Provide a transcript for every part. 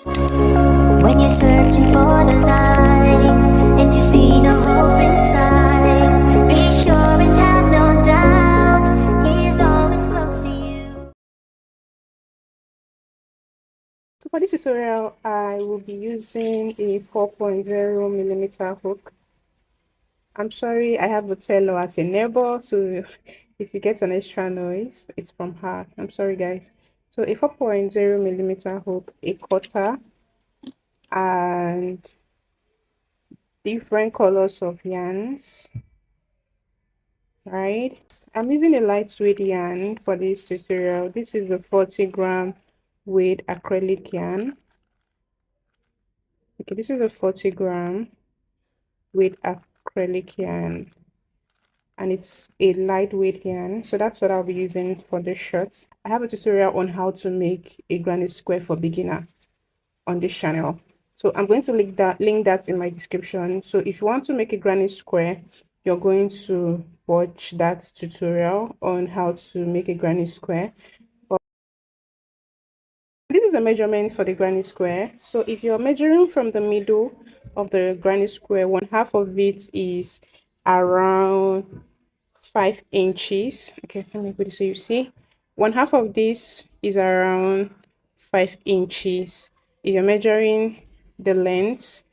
When you're searching for the light and you see the hope inside, be sure and have no doubt, He is always close to you. So for this tutorial, I will be using a 4.0 millimeter hook. I'm sorry, I have Otello as a neighbor, so if you get an extra noise, it's from her. I'm sorry, guys. So a 4.0 millimeter hook, a cutter, and different colors of yarns, right? I'm using a lightweight yarn for this tutorial. This is a 40-gram weight acrylic yarn. Okay, this is a 40-gram weight acrylic yarn, and it's a lightweight yarn, so that's what I'll be using for this shirt. I have a tutorial on how to make a granny square for beginner on this channel, so I'm going to link that in my description. So if you want to make a granny square, you're going to watch that tutorial on how to make a granny square. But this is the measurement for the granny square. So if you're measuring from the middle of the granny square, 1/2 of it is around 5 inches. Okay, let me put it so you see. 1/2 of this is around 5 inches. If you're measuring the length,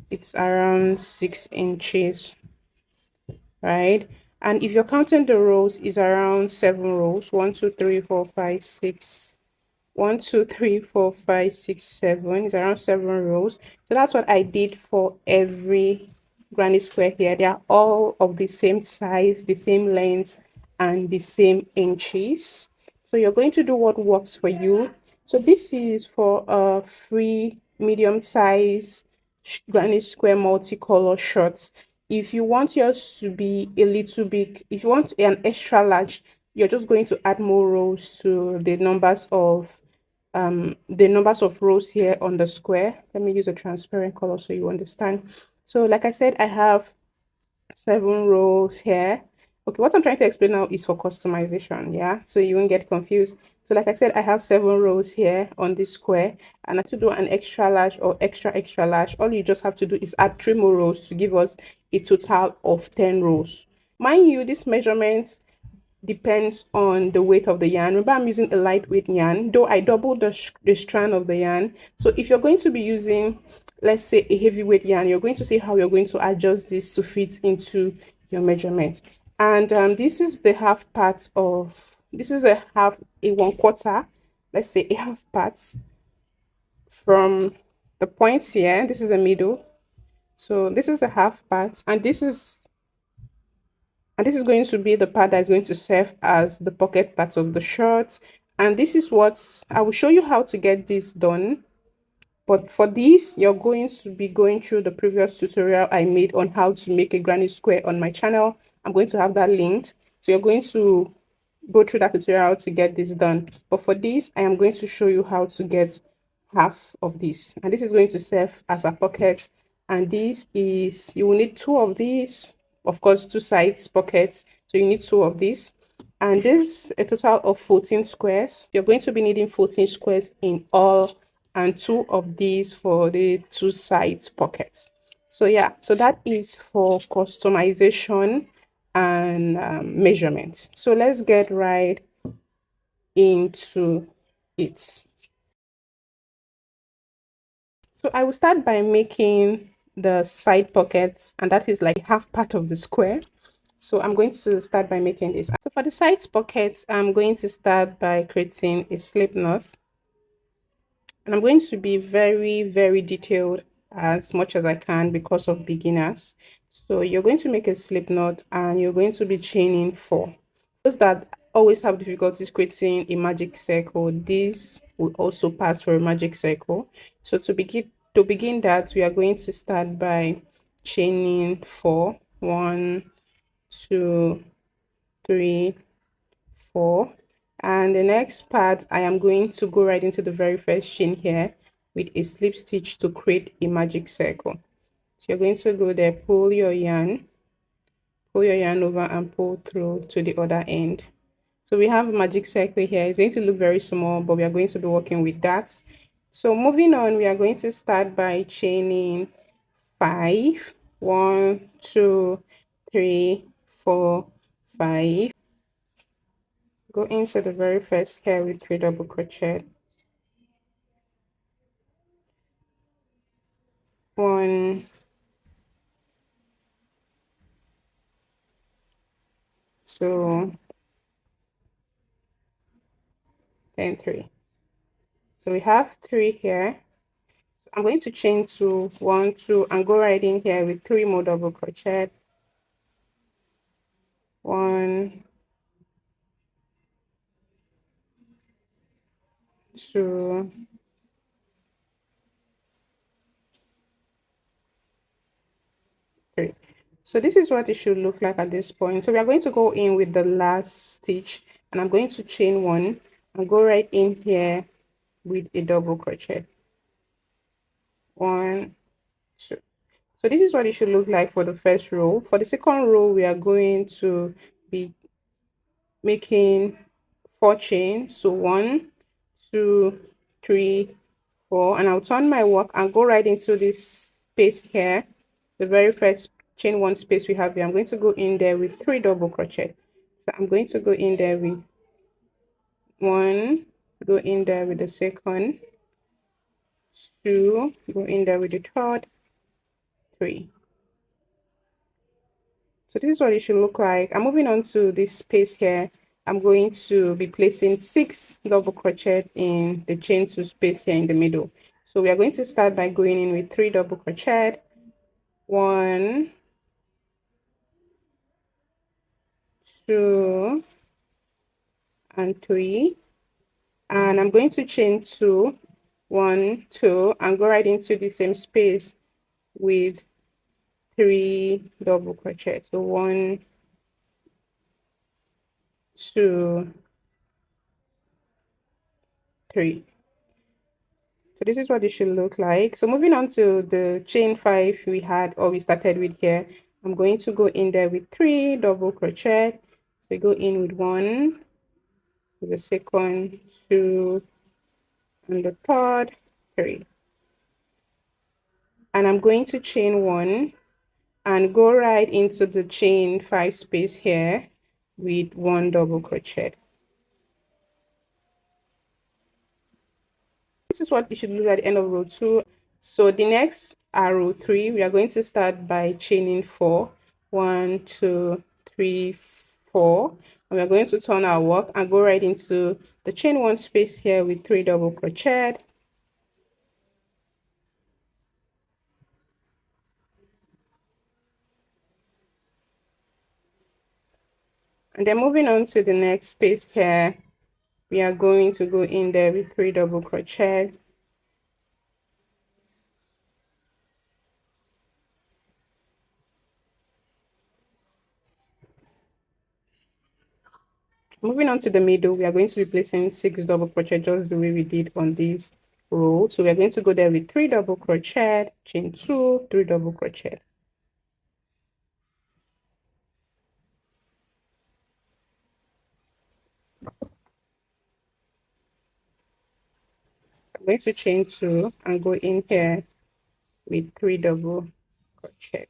it's around 6 inches, right? And if you're counting the rows, is around 7 rows. 1, 2, 3, 4, 5, 6. 1, 2, 3, 4, 5, 6, 7. It's around 7 rows. So that's what I did for every granny square here. They are all of the same size, the same length, and the same inches. So you're going to do what works for you. So this is for a free medium size granny square multicolor shorts. If you want yours to be a little big, if you want an extra large, you're just going to add more rows to the numbers of rows here on the square. Let me use a transparent color so you understand. So like I said, I have 7 rows here. Okay, what I'm trying to explain now is for customization, yeah, so you won't get confused. So like I said, I have 7 rows here on this square, and to do an extra large or extra large, all you just have to do is add 3 more rows to give us a total of 10 rows. Mind you, this measurement depends on the weight of the yarn. Remember, I'm using a lightweight yarn, though I doubled the strand of the yarn. So if you're going to be using, let's say, a heavyweight yarn, you're going to see how you're going to adjust this to fit into your measurement. And this is the half part of, this is a 1/4, let's say a half part from the points here. This is the middle. So this is a half part, and this is going to be the part that is going to serve as the pocket part of the shirt. And this is what I will show you how to get this done. But for this, you're going to be going through the previous tutorial I made on how to make a granny square on my channel. I'm going to have that linked. So you're going to go through that tutorial to get this done. But for this, I am going to show you how to get half of this. And this is going to serve as a pocket. And this is, you will need 2 of these. Of course, 2 sides pockets. So you need 2 of these. And this a total of 14 squares. You're going to be needing 14 squares in all, and 2 of these for the 2 sides pockets. So yeah, so that is for customization and measurement. So let's get right into it. So I will start by making the side pockets, and that is like half part of the square. So I'm going to start by making this. So for the side pockets, I'm going to start by creating a slip knot, and I'm going to be very detailed as much as I can because of beginners. So you're going to make a slip knot, and you're going to be chaining 4. Those that always have difficulties creating a magic circle, this will also pass for a magic circle. So to begin that, we are going to start by chaining 4. 1, 2, 3, 4. And the next part, I am going to go right into the very first chain here with a slip stitch to create a magic circle. So you're going to go there, pull your yarn over and pull through to the other end. So we have a magic circle here. It's going to look very small, but we are going to be working with that So moving on, we are going to start by chaining 5. 1, 2, 3, 4, 5. Go into the very first hair with 3 double crochet. 1, 2, and 3. So we have 3 here. I'm going to chain 2, 1, 2, and go right in here with 3 more double crochet. 1, 2, 3. So this is what it should look like at this point. So we are going to go in with the last stitch, and I'm going to chain 1 and go right in here with a double crochet. 1, 2. So this is what it should look like for the first row. For the second row, we are going to be making 4 chains. So 1, 2, 3, 4, and I'll turn my work and go right into this space here, the very first chain 1 space we have here. I'm going to go in there with 3 double crochet. So I'm going to go in there with 1, go in there with the second, 2, go in there with the third, 3. So this is what it should look like. I'm moving on to this space here. I'm going to be placing 6 double crochet in the chain 2 space here in the middle. So we are going to start by going in with 3 double crochet. 1, 2, and 3. And I'm going to chain 2, 1, 2, and go right into the same space with 3 double crochet. So 1, 2, 3. So this is what it should look like. So moving on to the chain 5 we had, or we started with here, I'm going to go in there with 3 double crochet. So we go in with 1, with the second, 2, and the third, 3. And I'm going to chain 1 and go right into the chain 5 space here with 1 double crochet. This is what it should look at the end of row 2. So the next row 3, we are going to start by chaining 4. 1, 2, 3, 4. And we are going to turn our work and go right into the chain 1 space here with 3 double crochet. And then moving on to the next space here, we are going to go in there with 3 double crochet. Moving on to the middle, we are going to be placing 6 double crochet just the way we did on this row. So we are going to go there with 3 double crochet, chain 2, 3 double crochet. I'm going to chain 2 and go in here with 3 double crochet.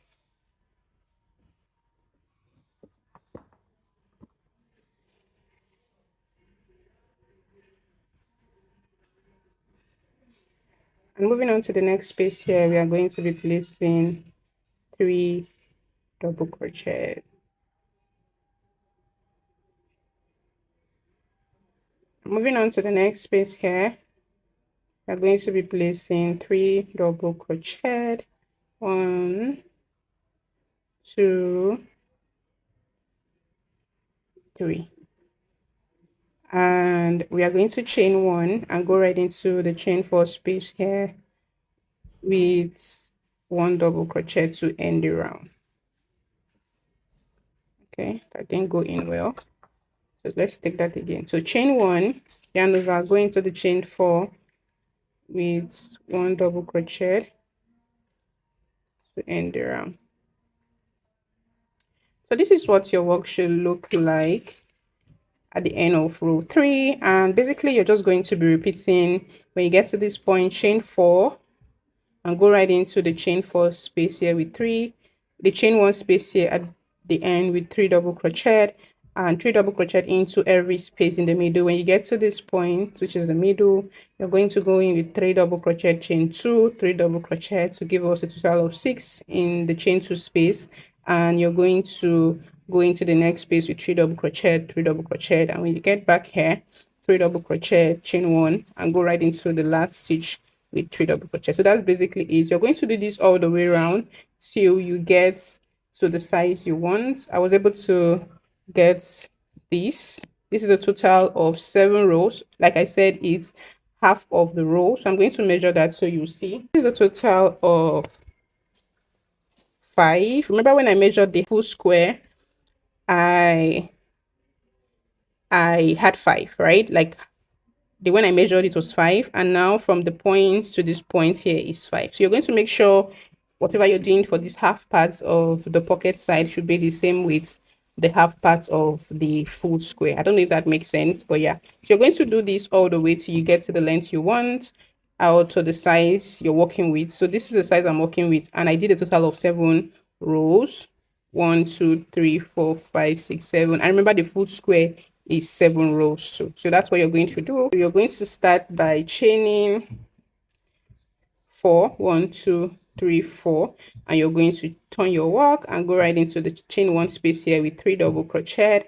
And moving on to the next space here, we are going to be placing 3 double crochet. Moving on to the next space here, we are going to be placing 3 double crochet. 1, 2, 3. And we are going to chain 1 and go right into the chain 4 space here with 1 double crochet to end the round. Okay, that didn't go in well, so let's take that again. So chain 1, yarn over, go into the chain 4 with 1 double crochet to end the round. So this is what your work should look like. at the end of row 3, and basically you're just going to be repeating. When you get to this point, chain 4 and go right into the chain 4 space here with 3, the chain 1 space here at the end with 3 double crochet, and 3 double crochet into every space in the middle. When you get to this point, which is the middle, you're going to go in with 3 double crochet, chain 2, 3 double crochet to give us a total of 6 in the chain 2 space, and you're going to go into the next space with 3 double crochet, 3 double crochet, and when you get back here, 3 double crochet, chain 1, and go right into the last stitch with 3 double crochet. So that's basically it. You're going to do this all the way around till you get to the size you want. I was able to get this. This is a total of 7 rows. Like I said, it's half of the row, so I'm going to measure that so you see. This is a total of 5. Remember when I measured the full square, I had 5, right? Like the when I measured it was 5, and now from the point to this point here is 5. So you're going to make sure whatever you're doing for this half part of the pocket side should be the same with the half part of the full square. I don't know if that makes sense, but yeah. So you're going to do this all the way till you get to the length you want, out to the size you're working with. So this is the size I'm working with, and I did a total of 7 rows. 1, 2, 3, 4, 5, 6, 7. I remember the full square is 7 rows too. So that's what you're going to do. You're going to start by chaining 4, 1, 2, 3, 4, and you're going to turn your work and go right into the chain 1 space here with 3 double crochet,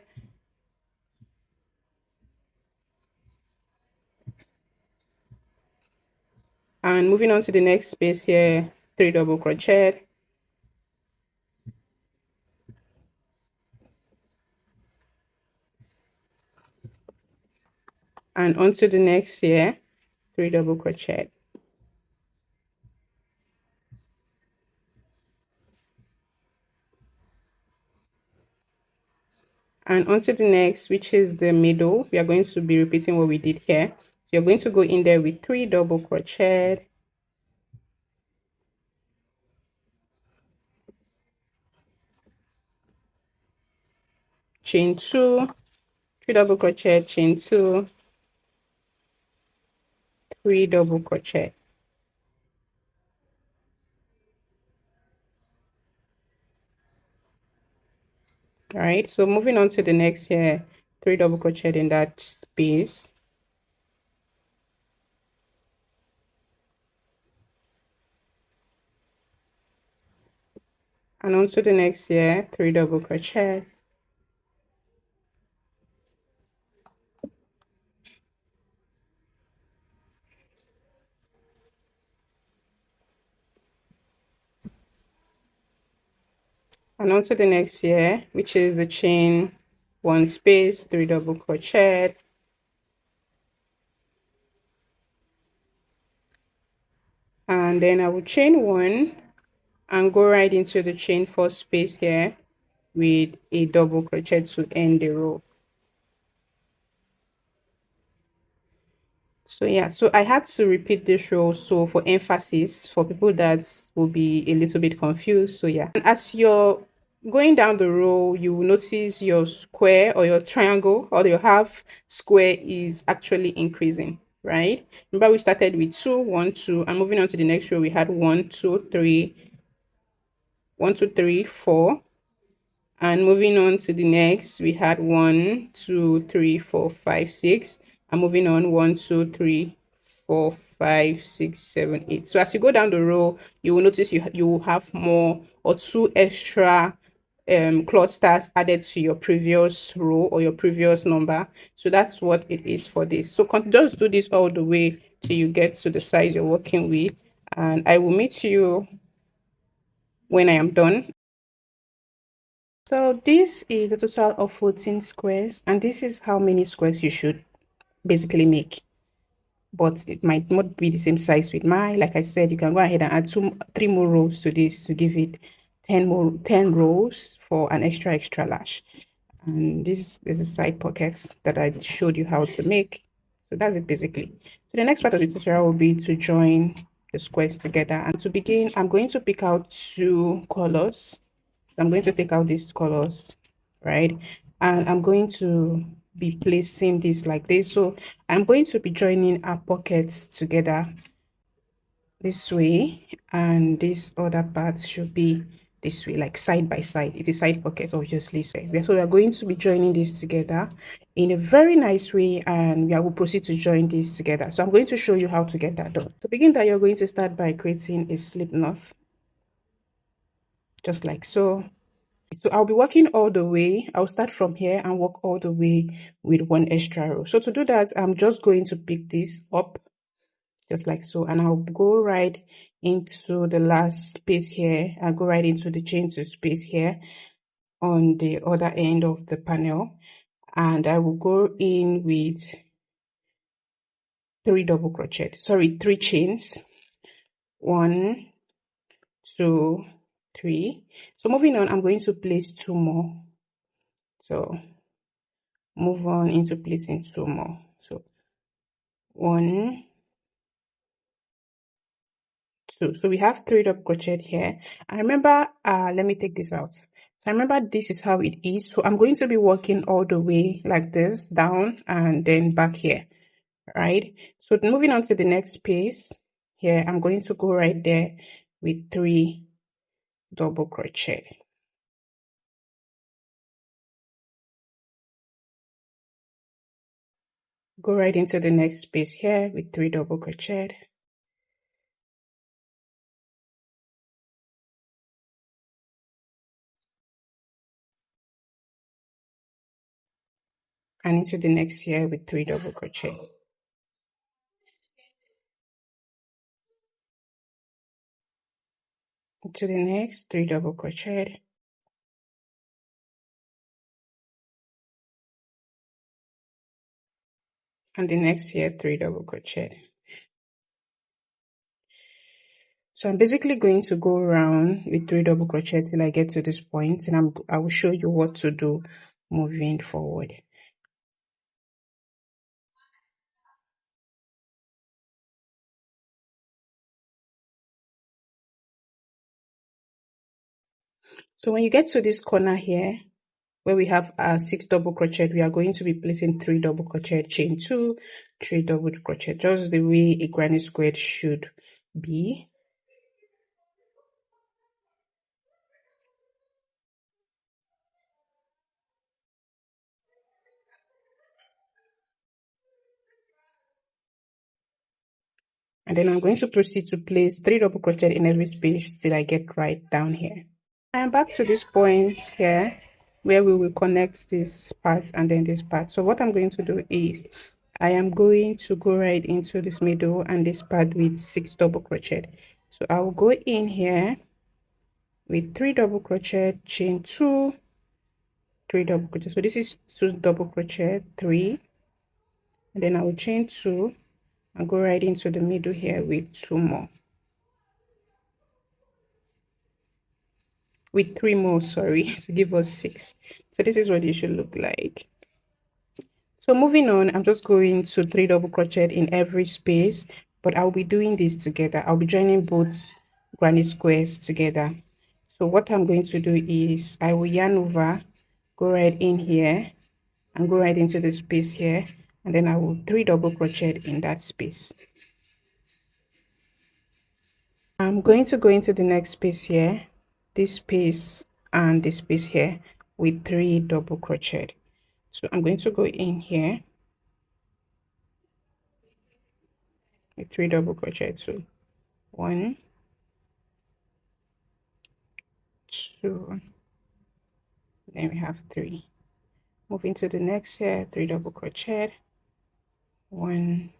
and moving on to the next space here, 3 double crochet, and onto the next here, 3 double crochet, and onto the next, which is the middle. We are going to be repeating what we did here. So you're going to go in there with 3 double crochet, chain 2, 3 double crochet, chain 2, 3 double crochet. All right, so moving on to the next here, 3 double crochet in that space, and onto the next here, 3 double crochet, and onto the next here, which is the chain 1 space, 3 double crochet, and then I will chain 1 and go right into the chain 4 space here with a double crochet to end the row. So yeah, so I had to repeat this row so for emphasis for people that will be a little bit confused. So yeah, and as you're going down the row, you will notice your square or your triangle or your half square is actually increasing, right? Remember we started with 2, 1, 2, and moving on to the next row we had 1, 2, 3, 1, 2, 3, 4. And moving on to the next, we had 1, 2, 3, 4, 5, 6. And moving on, 1, 2, 3, 4, 5, 6, 7, 8. So as you go down the row, you will notice you will have more or 2 extra clusters added to your previous row or your previous number. So that's what it is for this. So just do this all the way till you get to the size you're working with, and I will meet you when I am done. So this is a total of 14 squares, and this is how many squares you should basically make. But it might not be the same size with mine. Like I said, you can go ahead and add 3 more rows to this to give it 10 rows for an extra large. And this is a side pockets that I showed you how to make. So that's it basically. So the next part of the tutorial will be to join the squares together. And to begin, I'm going to pick out 2 colors. I'm going to take out these colors, right? And I'm going to be placing this like this. So I'm going to be joining our pockets together this way, and this other part should be this way, like side by side. It is side pockets, obviously. So we are going to be joining this together in a very nice way, and we will proceed to join this together. So I'm going to show you how to get that done. To begin that, you're going to start by creating a slip knot, just like so. So I'll be working all the way. I'll start from here and work all the way with one extra row. So to do that, I'm just going to pick this up just like so, and I'll go right into the last space here. I'll go right into the chain two space here on the other end of the panel, and I will go in with 3 chains. 1, 2, 3. So moving on, I'm going to place 2 more. So move on into placing 2 more. So 1, 2. So we have 3 double crochet here. And remember, let me take this out. So remember, this is how it is. So I'm going to be working all the way like this, down and then back here, right? So moving on to the next space here, I'm going to go right there with 3 double crochet. Go right into the next space here with 3 double crochet. And into the next here with 3 double crochet. Into the next 3 double crochet. And the next here 3 double crochet. So I'm basically going to go around with 3 double crochet till I get to this point, and I will show you what to do moving forward. So when you get to this corner here, where we have our 6 double crochet, we are going to be placing 3 double crochet, chain 2, 3 double crochet, just the way a granny square should be. And then I'm going to proceed to place 3 double crochet in every space till I get right down here. I am back to this point here where we will connect this part and then this part. So what I'm going to do is I am going to go right into this middle and this part with 6 double crochet. So I will go in here with 3 double crochet, chain 2, 3 double crochet. So this is 2 double crochet, 3, and then I will chain 2 and go right into the middle here with 2 more. With 3 more, sorry, to give us 6. So this is what it should look like. So moving on, I'm just going to 3 double crochet in every space, but I'll be doing this together. I'll be joining both granny squares together. So what I'm going to do is I will yarn over, go right in here and go right into the space here, and then I will 3 double crochet in that space. I'm going to go into the next space here, this space and this space here with 3 double crochet. So I'm going to go in here with 3 double crochet. So 1, 2, then we have 3. Moving to the next here, 3 double crochet. 1,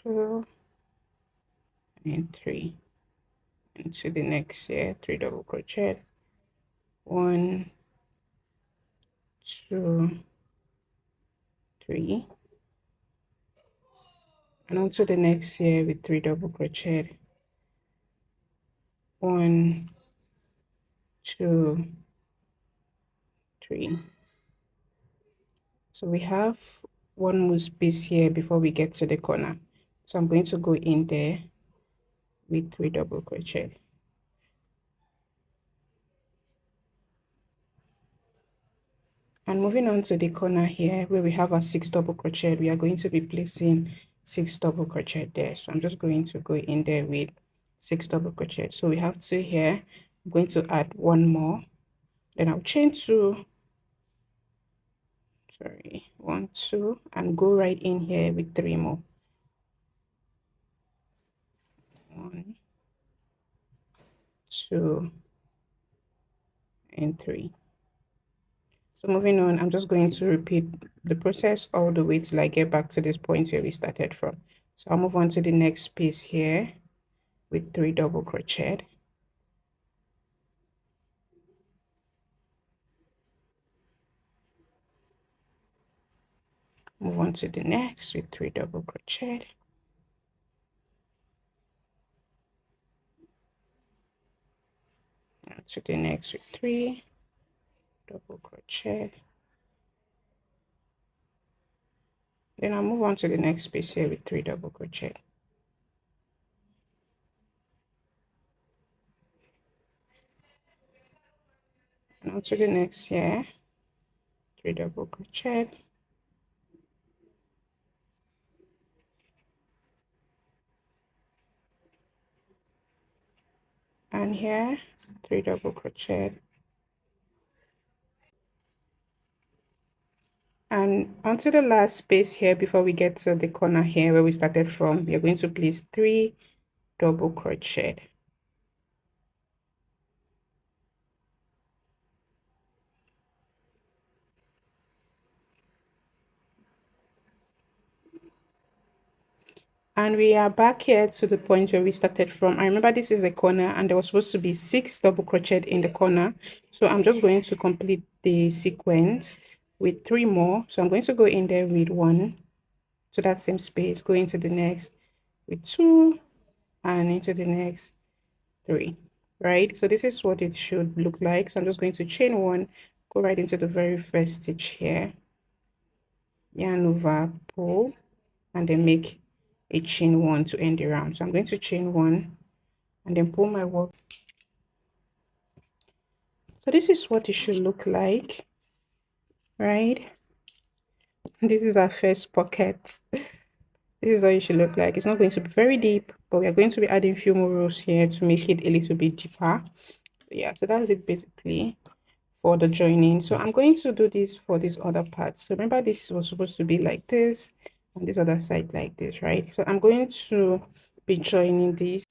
2, and 3. Into the next here, 3 double crochet. 1, 2, 3. And onto the next here with 3 double crochet. 1, 2, 3. So we have one more space here before we get to the corner. So I'm going to go in there with 3 double crochet. And moving on to the corner here where we have our 6 double crochet, we are going to be placing 6 double crochet there. So I'm just going to go in there with 6 double crochet. So we have 2 here. I'm going to add 1 more, then I'll chain 2, sorry, 1, 2, and go right in here with 3 more. 1, 2, and 3. So moving on, I'm just going to repeat the process all the way till I get back to this point where we started from. So I'll move on to the next space here with 3 double crochet. Move on to the next with 3 double crochet. And to the next with 3 double crochet. Then I'll move on to the next space here with 3 double crochet. And on to the next here, 3 double crochet. And here, 3 double crochet. And onto the last space here before we get to the corner here where we started from, we are going to place 3 double crochet. And we are back here to the point where we started from. I remember this is a corner and there was supposed to be 6 double crochet in the corner. So I'm just going to complete the sequence with 3 more. So I'm going to go in there with 1 to that same space, go into the next with 2, and into the next 3, right? So this is what it should look like. So I'm just going to chain 1, go right into the very first stitch here, yarn over, pull, and then make a chain 1 to end the round. So I'm going to chain 1 and then pull my work. So this is what it should look like, right? This is our first pocket. This is what it should look like. It's not going to be very deep, but we are going to be adding a few more rows here to make it a little bit deeper. Yeah, so that's it basically for the joining. So I'm going to do this for this other part. So remember, this was supposed to be like this and this other side like this, right? So I'm going to be joining these.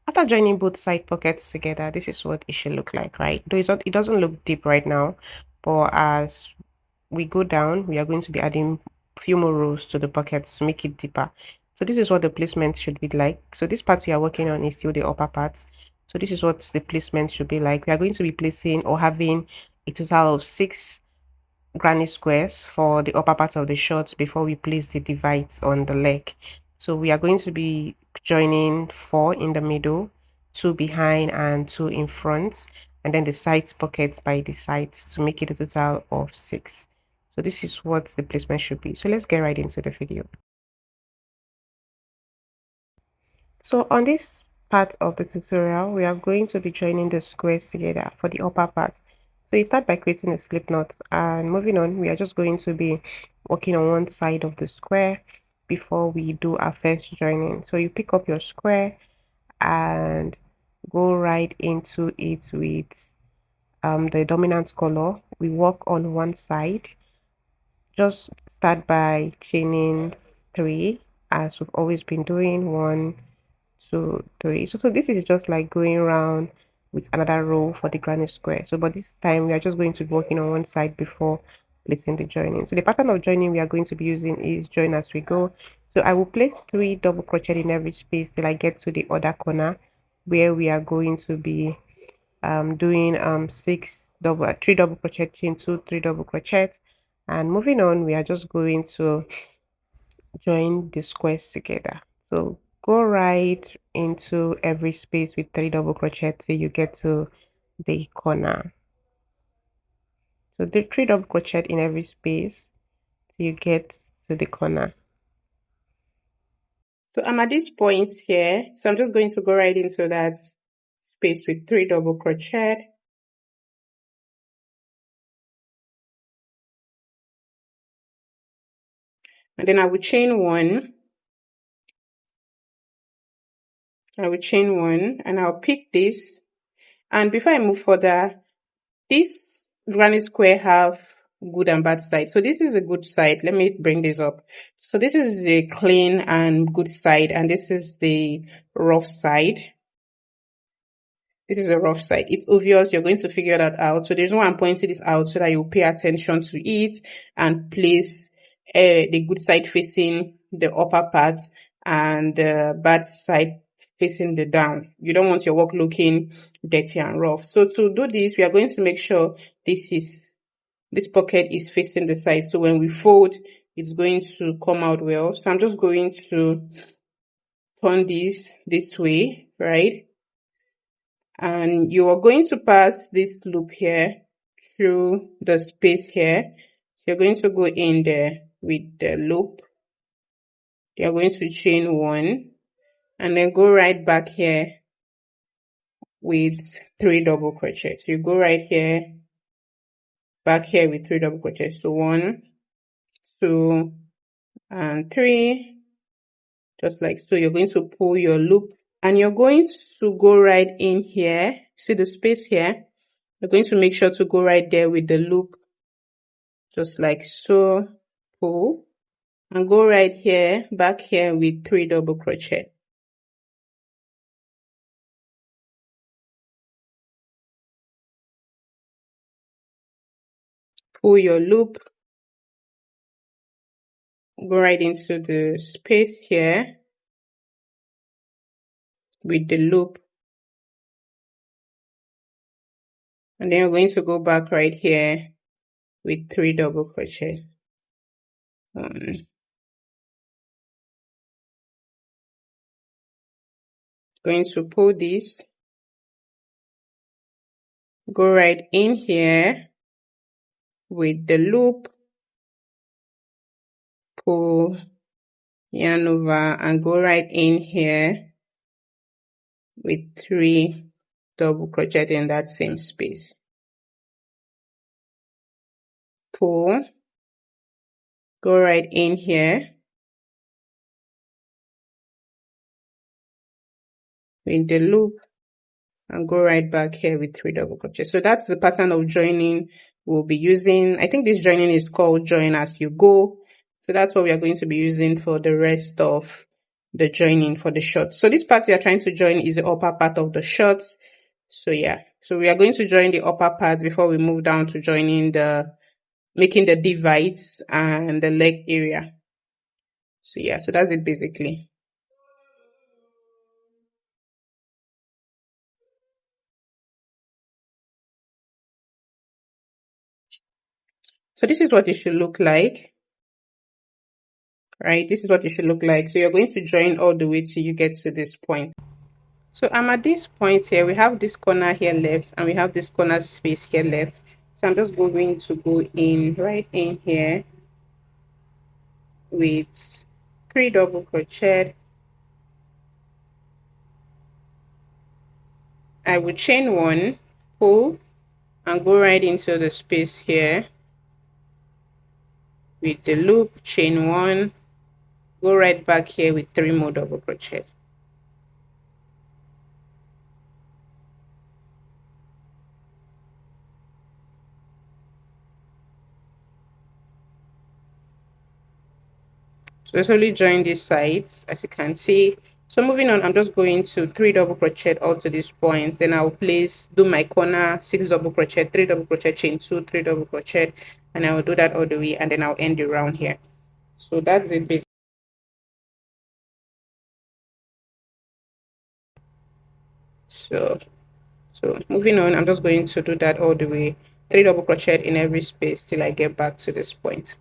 After joining both side pockets together, this is what it should look like, right? Though it doesn't look deep right now, but as we go down, we are going to be adding a few more rows to the pockets to make it deeper. So this is what the placement should be like. So this part we are working on is still the upper part. So this is what the placement should be like. We are going to be placing or having a total of 6 granny squares for the upper part of the short before we place the divides on the leg. So we are going to be joining 4 in the middle, 2 behind, and 2 in front, and then the side pockets by the sides to make it a total of 6. So this is what the placement should be. So let's get right into the video. So on this part of the tutorial, we are going to be joining the squares together for the upper part. So you start by creating a slip knot, and moving on, we are just going to be working on one side of the square before we do our first joining. So you pick up your square and go right into it with the dominant color. We work on one side. Just start by chaining 3 as we've always been doing. 1, 2, 3. So this is just like going around with another row for the granny square. So but this time we are just going to be working on one side before placing the joining. So the pattern of joining we are going to be using is join as we go. So I will place 3 double crochet in every space till I get to the other corner where we are going to be doing 3 double crochet chain 2, 3 double crochet, and moving on we are just going to join the squares together. So go right into every space with 3 double crochet till you get to the corner. So the 3 double crochet in every space till you get to the corner. So I'm at this point here, so I'm just going to go right into that space with 3 double crochet. and then I will chain one. I will chain one, and I'll pick this. And before I move further, this granny square have good and bad side. So this is a good side. Let me bring this up. So this is the clean and good side, and this is the rough side. This is a rough side. It's obvious. You're going to figure that out. So there's no I'm pointing this out so that you pay attention to it and place the good side facing the upper part and the bad side facing the down. You don't want your work looking dirty and rough. So to do this, we are going to make sure this pocket is facing the side. So when we fold, it's going to come out well. So I'm just going to turn this way, right? And you are going to pass this loop here through the space here. So you're going to go in there with the loop. You're going to chain one and then go right back here with 3 double crochet. So you go right here, back here with 3 double crochet. So 1, 2, and 3, just like so. You're going to pull your loop and you're going to go right in here. See the space here? You're going to make sure to go right there with the loop, just like so. Pull and go right here, back here with 3 double crochet. Pull your loop, go right into the space here with the loop, and then you're going to go back right here with 3 double crochet. Going to pull this, go right in here with the loop, pull, yarn over, and go right in here with 3 double crochet in that same space. Pull, go right in here with the loop and go right back here with 3 double crochet. So that's the pattern of joining we'll be using. I think this joining is called join as you go. So that's what we are going to be using for the rest of the joining for the shorts. So this part we are trying to join is the upper part of the shorts. So yeah, so we are going to join the upper part before we move down to joining making the divides and the leg area. So yeah, so that's it basically. So this is what it should look like. Right, this is what it should look like. So you're going to join all the way till you get to this point. So I'm at this point here. We have this corner here left and we have this corner space here left. So I'm just going to go in right in here with 3 double crochet. I will chain one, pull, and go right into the space here with the loop, chain one, go right back here with 3 more double crochet. So let's only join these sides as you can see. So moving on, I'm just going to 3 double crochet all to this point. Then I'll do my corner 6 double crochet, 3 double crochet, chain 2, 3 double crochet, and I will do that all the way, and then I'll end the round here. So that's it basically. So moving on, I'm just going to do that all the way, 3 double crochet in every space till I get back to this point.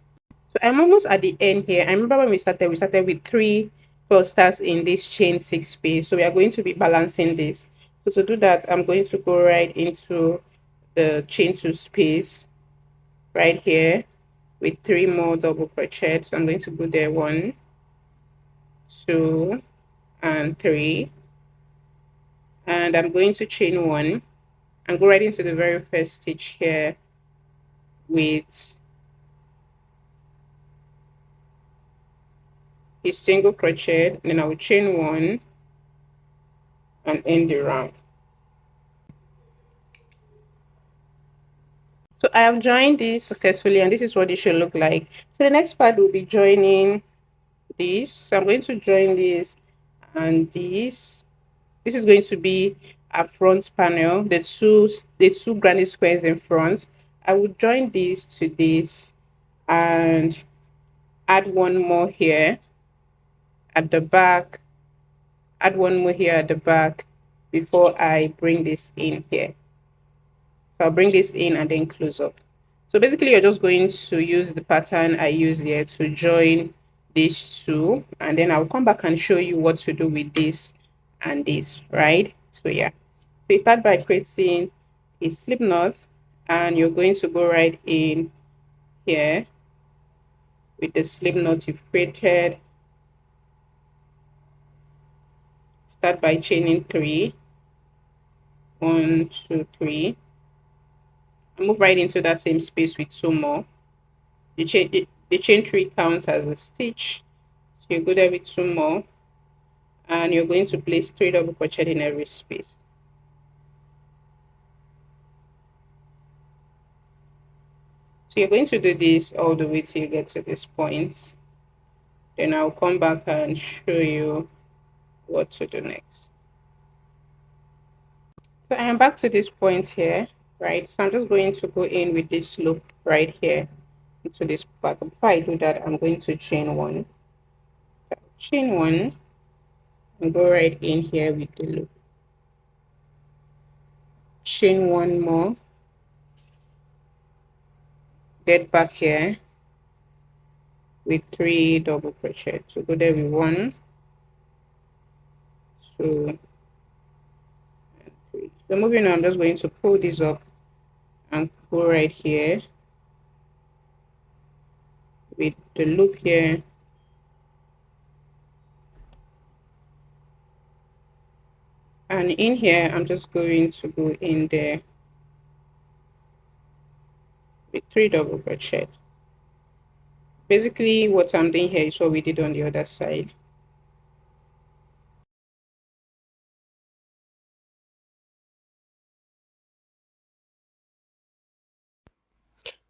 So I'm almost at the end here. I remember when we started with 3 clusters in this chain 6 space. So we are going to be balancing this. So to do that, I'm going to go right into the chain 2 space right here with 3 more double crochet. So I'm going to go there 1, 2, and 3. And I'm going to chain 1 and go right into the very first stitch here with is single crochet, then I will chain one and end the round. So I have joined this successfully, and this is what it should look like. So the next part will be joining this. So I'm going to join this and this. This is going to be a front panel, the two granny squares in front. I will join this to this and add one more here at the back, add one more here at the back before I bring this in here. So I'll bring this in and then close up. So basically you're just going to use the pattern I use here to join these two, and then I'll come back and show you what to do with this and this, right? So yeah. So you start by creating a slip knot, and you're going to go right in here with the slip knot you've created. Start by chaining 3, 1, 2, 3, and move right into that same space with 2 more. The chain 3 counts as a stitch, so you go there with 2 more, and you're going to place 3 double crochet in every space. So you're going to do this all the way till you get to this point. Then I'll come back and show you what to do next. So I am back to this point here, right? So I'm just going to go in with this loop right here into this part. Before I do that, I'm going to chain one, and go right in here with the loop. Chain one more, get back here with 3 double crochet. So go there with 1, 2, and 3. So moving on, I'm just going to pull this up and go right here with the loop here, and in here I'm just going to go in there with 3 double crochet. Basically what I'm doing here is what we did on the other side.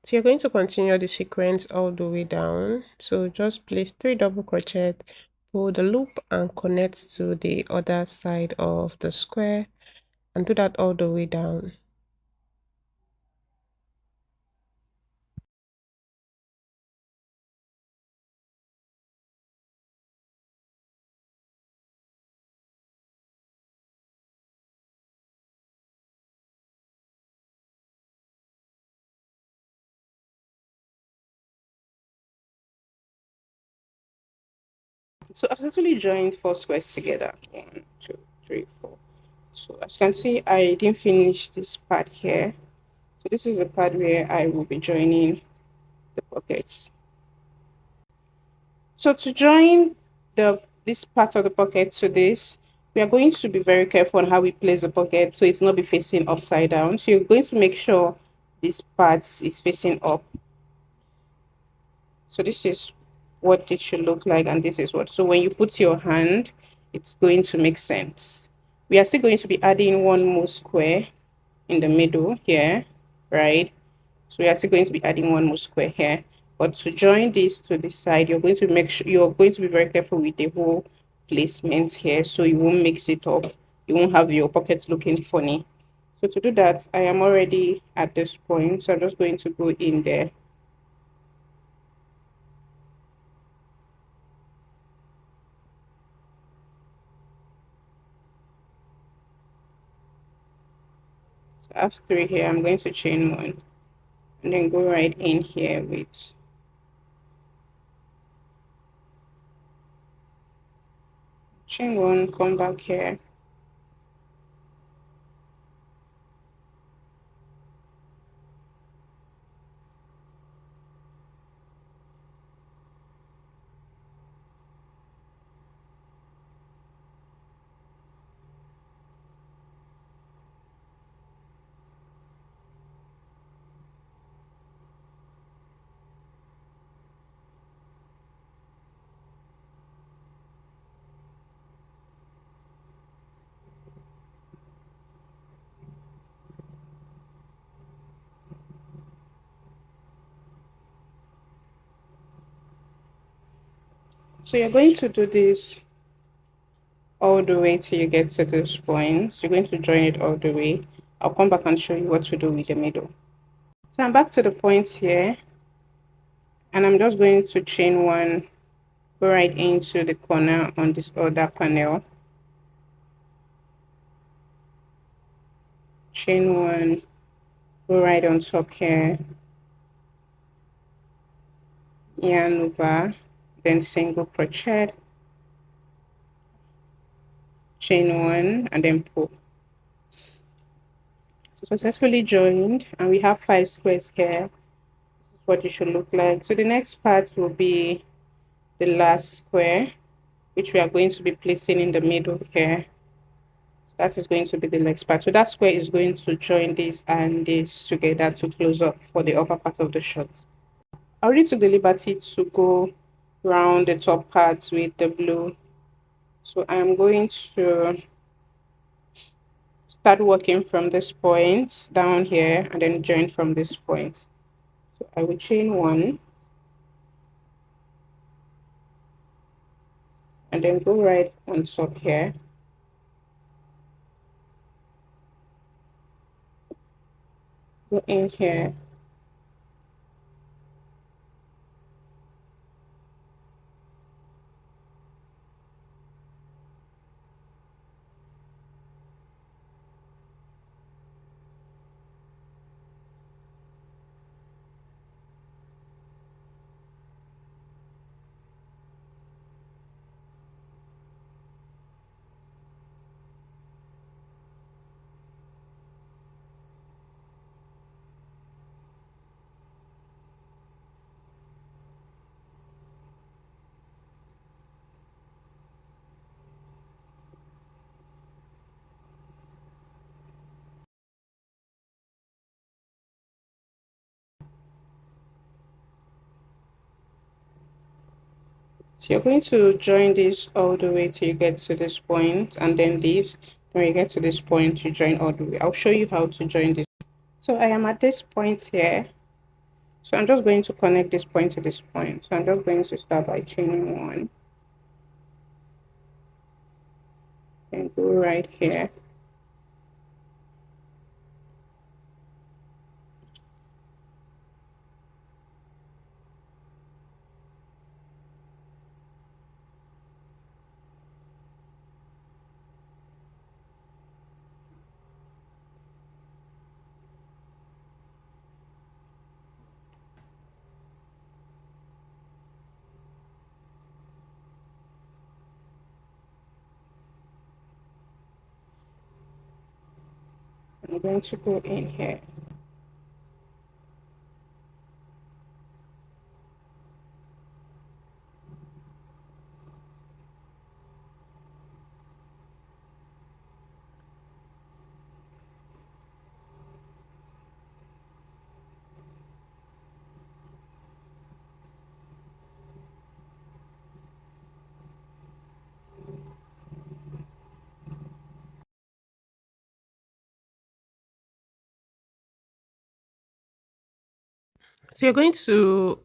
So you're going to continue the sequence all the way down. So just place 3 double crochet, pull the loop and connect to the other side of the square, and do that all the way down. So I've successfully joined 4 squares together. 1, 2, 3, 4. So as you can see, I didn't finish this part here. So this is the part where I will be joining the pockets. So to join this part of the pocket to this, we are going to be very careful on how we place the pocket so it's not be facing upside down. So you're going to make sure this part is facing up. So this is what it should look like, and this is what. So when you put your hand, it's going to make sense. We are still going to be adding one more square in the middle here, right? So we are still going to be adding one more square here. But to join this to this side, you're going to make sure you're going to be very careful with the whole placement here, so you won't mix it up. You won't have your pockets looking funny. So to do that, I am already at this point, so I'm just going to go in there. So after 3 here, I'm going to chain 1 and then go right in here with chain 1, come back here, So you're going to do this all the way till you get to this point. So you're going to join it all the way. I'll come back and show you what to do with the middle. So I'm back to the point here, and I'm just going to chain one, go right into the corner on this other panel, chain one, go right on top here, yarn over, then single crochet, chain one, and then pull. So successfully joined, and we have 5 squares here. This is what it should look like. So the next part will be the last square, which we are going to be placing in the middle here. That is going to be the next part. So that square is going to join this and this together to close up for the upper part of the shirt. I already took the liberty to go round the top part with the blue. So I'm going to start working from this point down here and then join from this point. So I will chain one and then go right on top here. Go in here. So you're going to join this all the way till you get to this point, and then this, when you get to this point, you join all the way. I'll show you how to join this. So I am at this point here. So I'm just going to connect this point to this point. So I'm just going to start by chaining one and go right here. I'm going to go in here. So you're going to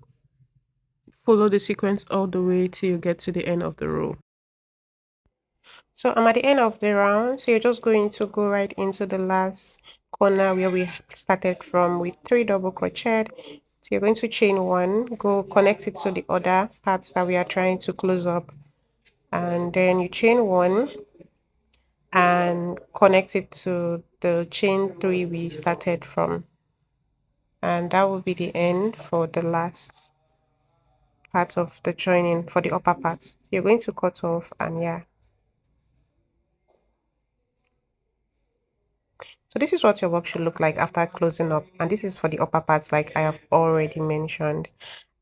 follow the sequence all the way till you get to the end of the row. So I'm at the end of the round. So you're just going to go right into the last corner where we started from with 3 double crochet. So you're going to chain one, go connect it to the other parts that we are trying to close up, and then you chain one and connect it to the chain three we started from, and that will be the end for the last part of the joining for the upper part. So you're going to cut off, and yeah, so this is what your work should look like after closing up, and this is for the upper parts like I have already mentioned,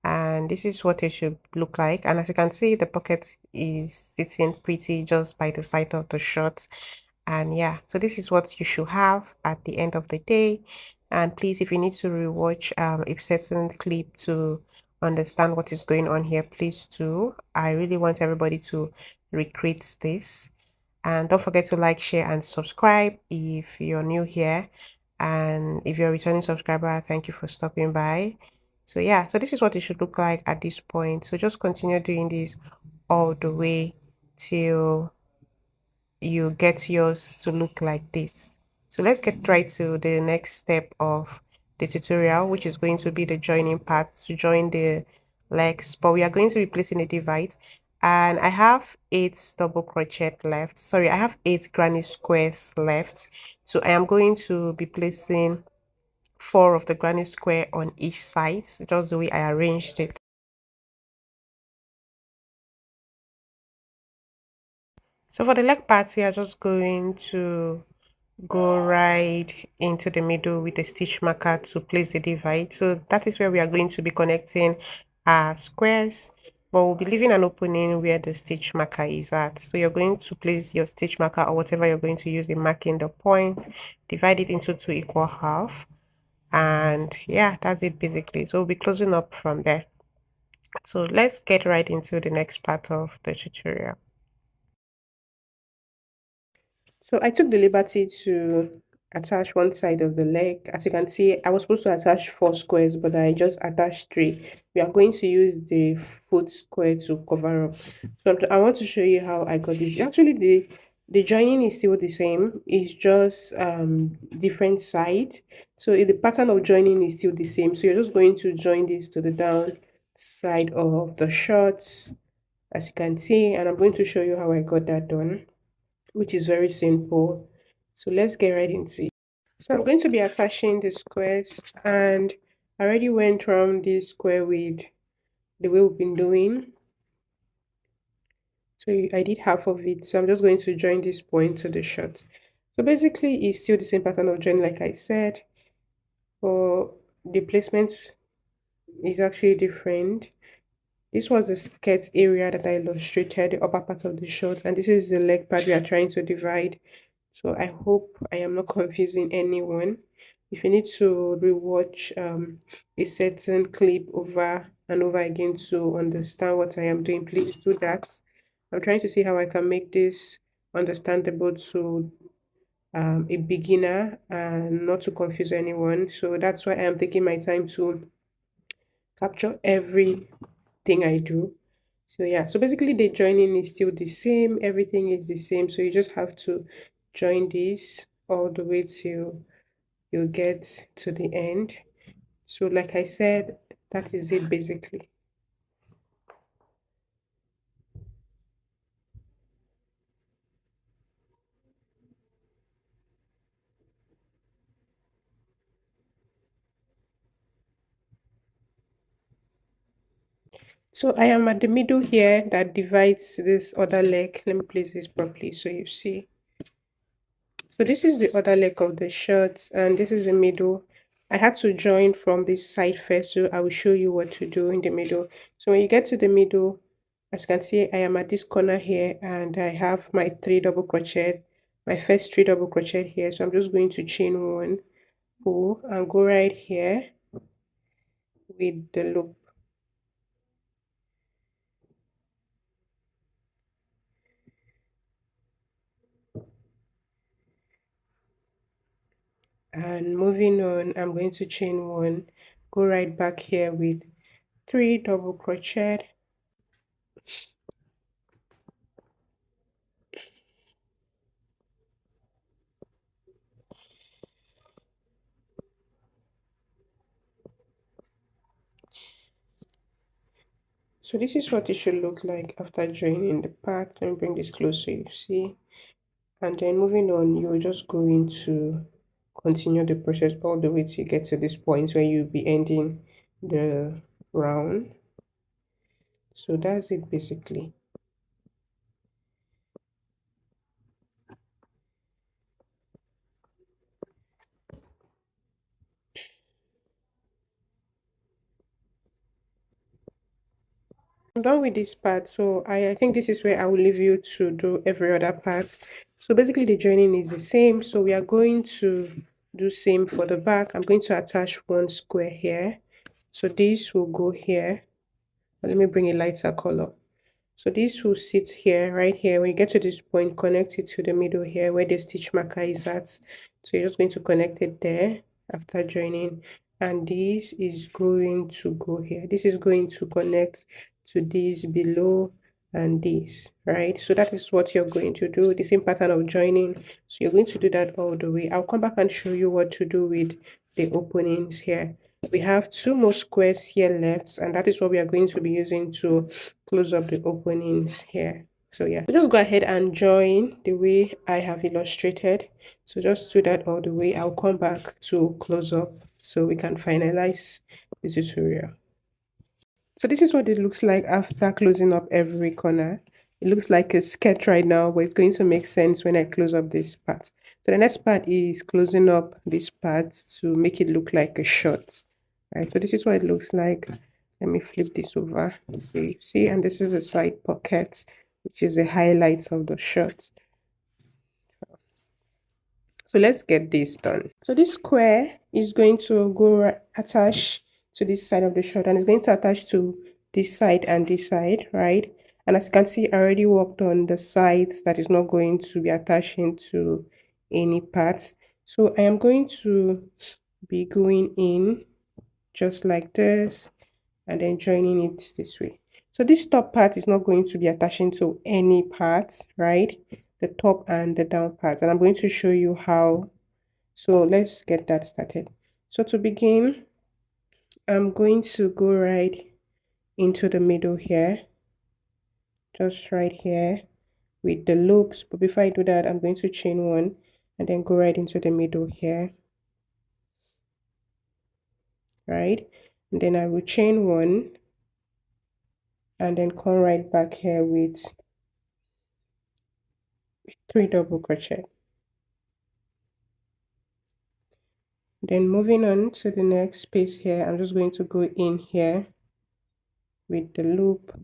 and this is what it should look like. And as you can see, the pocket is sitting pretty just by the side of the shirt. And yeah, so this is what you should have at the end of the day. And please, if you need to rewatch a certain clip to understand what is going on here, please do. I really want everybody to recreate this. And don't forget to like, share, and subscribe if you're new here. And if you're a returning subscriber, thank you for stopping by. So yeah, so this is what it should look like at this point. So just continue doing this all the way till you get yours to look like this. So let's get right to the next step of the tutorial, which is going to be the joining part to join the legs. But we are going to be placing a divide, and I have 8 double crochet left. Sorry, I have 8 granny squares left. So I am going to be placing 4 of the granny square on each side, just the way I arranged it. So for the leg part, we are just going to go right into the middle with a stitch marker to place the divide. So that is where we are going to be connecting our squares, but we'll be leaving an opening where the stitch marker is at. So you're going to place your stitch marker or whatever you're going to use in marking the point, divide it into 2 equal half, and yeah, that's it basically. So we'll be closing up from there. So let's get right into the next part of the tutorial. So I took the liberty to attach one side of the leg. As you can see, I was supposed to attach 4 squares, but I just attached 3. We are going to use the foot square to cover up. So I want to show you how I got this. Actually, the joining is still the same. It's just different side. So the pattern of joining is still the same. So you're just going to join this to the down side of the shorts, as you can see, and I'm going to show you how I got that done, which is very simple. So let's get right into it. So I'm going to be attaching the squares, and I already went around this square with the way we've been doing. So I did half of it. So I'm just going to join this point to the short. So basically it's still the same pattern of join like I said, but the placement is actually different. This was the skirt area that I illustrated, the upper part of the short, and this is the leg part we are trying to divide. So I hope I am not confusing anyone. If you need to rewatch a certain clip over and over again to understand what I am doing, please do that. I'm trying to see how I can make this understandable to a beginner and not to confuse anyone. So that's why I am taking my time to capture everything I do. So yeah, so basically the joining is still the same, everything is the same. So you just have to join this all the way till you get to the end. So like I said, that is it basically. So I am at the middle here that divides this other leg. Let me place this properly so you see. So this is the other leg of the shirt, and this is the middle. I had to join from this side first, so I will show you what to do in the middle. So when you get to the middle, as you can see, I am at this corner here, and I have my 3 double crochet, my first 3 double crochet here. So I'm just going to chain 1, pull, and go right here with the loop. And moving on, I'm going to chain 1, go right back here with 3 double crochet. So this is what it should look like after joining the part. Let me bring this close so you see. And then moving on, you're just going to continue the process all the way to get to this point where you'll be ending the round. So that's it basically. I'm done with this part, so I think this is where I will leave you to do every other part. So basically the joining is the same, so we are going to do same for the back. I'm going to attach 1 square here, so this will go here. Let me bring a lighter color. So this will sit here, right here. When you get to this point, connect it to the middle here where the stitch marker is at. So you're just going to connect it there after joining. And this is going to go here. This is going to connect to this below. and this, right? So that is what you're going to do, the same pattern of joining. So you're going to do that all the way. I'll come back and show you what to do with the openings here. We have two more squares here left, and that is what we are going to be using to close up the openings here. So yeah, so just go ahead and join the way I have illustrated. So just do that all the way. I'll come back to close up so we can finalize the tutorial. So this is what it looks like after closing up every corner. It looks like a skirt right now, but it's going to make sense when I close up this part. So the next part is closing up this part to make it look like a shirt. Right, so this is what it looks like. Let me flip this over. So you see, and this is a side pocket, which is the highlights of the shirt. So let's get this done. So this square is going to go attach to this side of the shirt, and it's going to attach to this side and this side, right? And as you can see, I already worked on the sides that is not going to be attaching to any parts. So I am going to be going in just like this and then joining it this way. So this top part is not going to be attaching to any parts, right? The top and the down part. And I'm going to show you how. So let's get that started. So to begin, I'm going to go right into the middle here, just right here with the loops. But before I do that, I'm going to chain one and then go right into the middle here, right? And then I will chain one and then come right back here with 3 double crochet. Then moving on to the next space here, I'm just going to go in here with the loop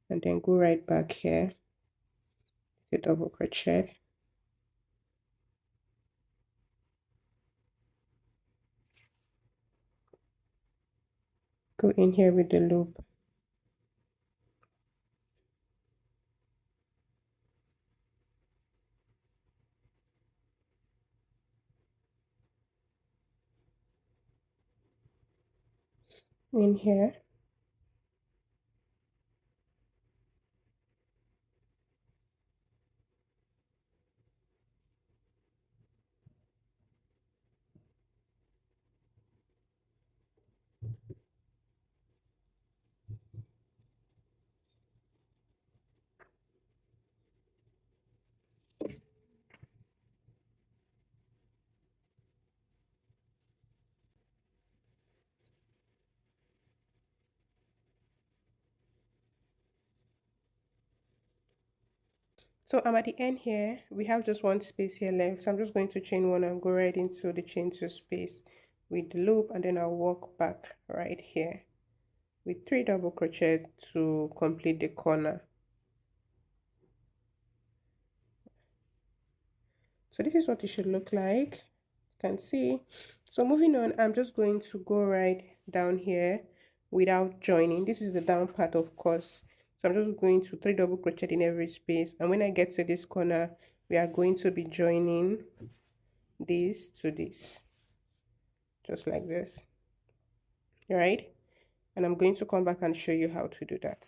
and then go right back here, the double crochet. Go in here with the loop. In here. So I'm at the end here. We have just one space here left. So I'm just going to chain one and go right into the chain two space with the loop, and then I'll walk back right here with 3 double crochet to complete the corner. So this is what it should look like. You can see. So moving on, I'm just going to go right down here without joining. This is the down part, of course. So I'm just going to 3 double crochet in every space, and when I get to this corner, we are going to be joining this to this, just like this, right? And I'm going to come back and show you how to do that.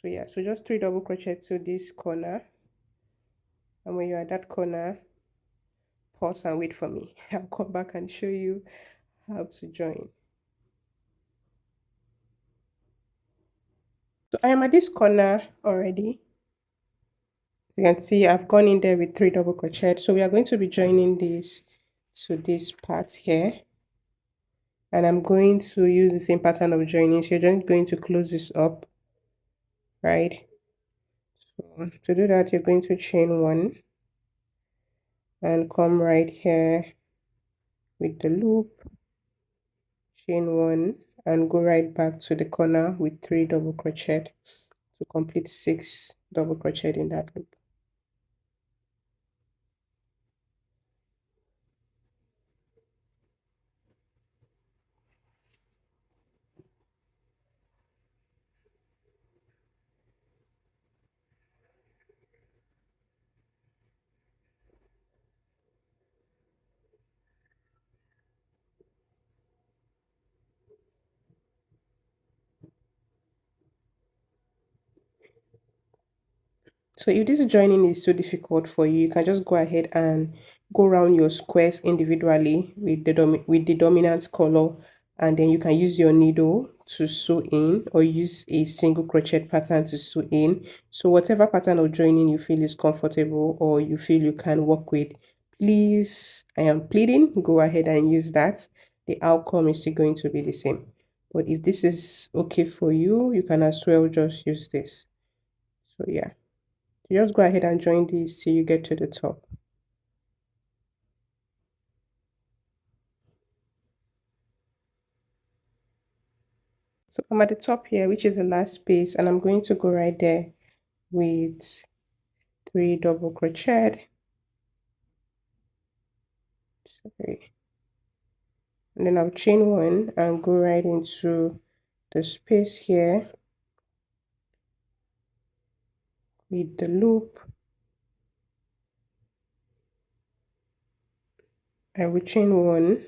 So yeah, so just 3 double crochet to this corner, and when you're at that corner, pause and wait for me. I'll come back and show you how to join. So I am at this corner already. You can see I've gone in there with 3 double crochet. So we are going to be joining this to this part here, and I'm going to use the same pattern of joining. So you're just going to close this up, right? So to do that, you're going to chain one and come right here with the loop, chain one, and go right back to the corner with 3 double crochet to complete 6 double crochet in that loop. So if this joining is so difficult for you, you can just go ahead and go around your squares individually with the dominant color, and then you can use your needle to sew in or use a single crochet pattern to sew in. So whatever pattern of joining you feel is comfortable or you feel you can work with, please, I am pleading, go ahead and use that. The outcome is still going to be the same. But if this is okay for you, you can as well just use this. So yeah. You just go ahead and join these till you get to the top. So I'm at the top here, which is the last space, and I'm going to go right there with 3 double crochet. Sorry. And then I'll chain 1 and go right into the space here with the loop. I will chain 1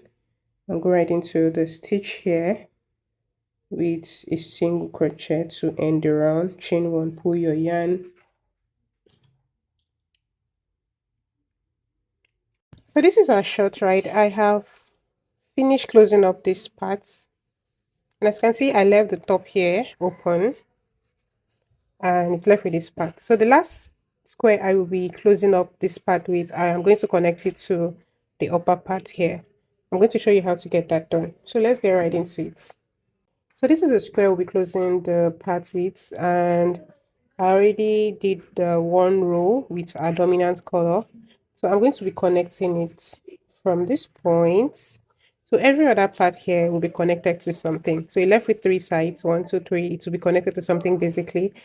and go right into the stitch here with a single crochet to end the round. Chain 1, pull your yarn. So this is our short, right? I have finished closing up this part, and as you can see, I left the top here open and it's left with this part. So the last square I will be closing up this part with, I am going to connect it to the upper part here. I'm going to show you how to get that done. So let's get right into it. So this is a square we'll be closing the part with, and I already did the 1 row with our dominant color. So I'm going to be connecting it from this point. So every other part here will be connected to something. So you're left with 3 sides, 1, 2, 3. It will be connected to something basically.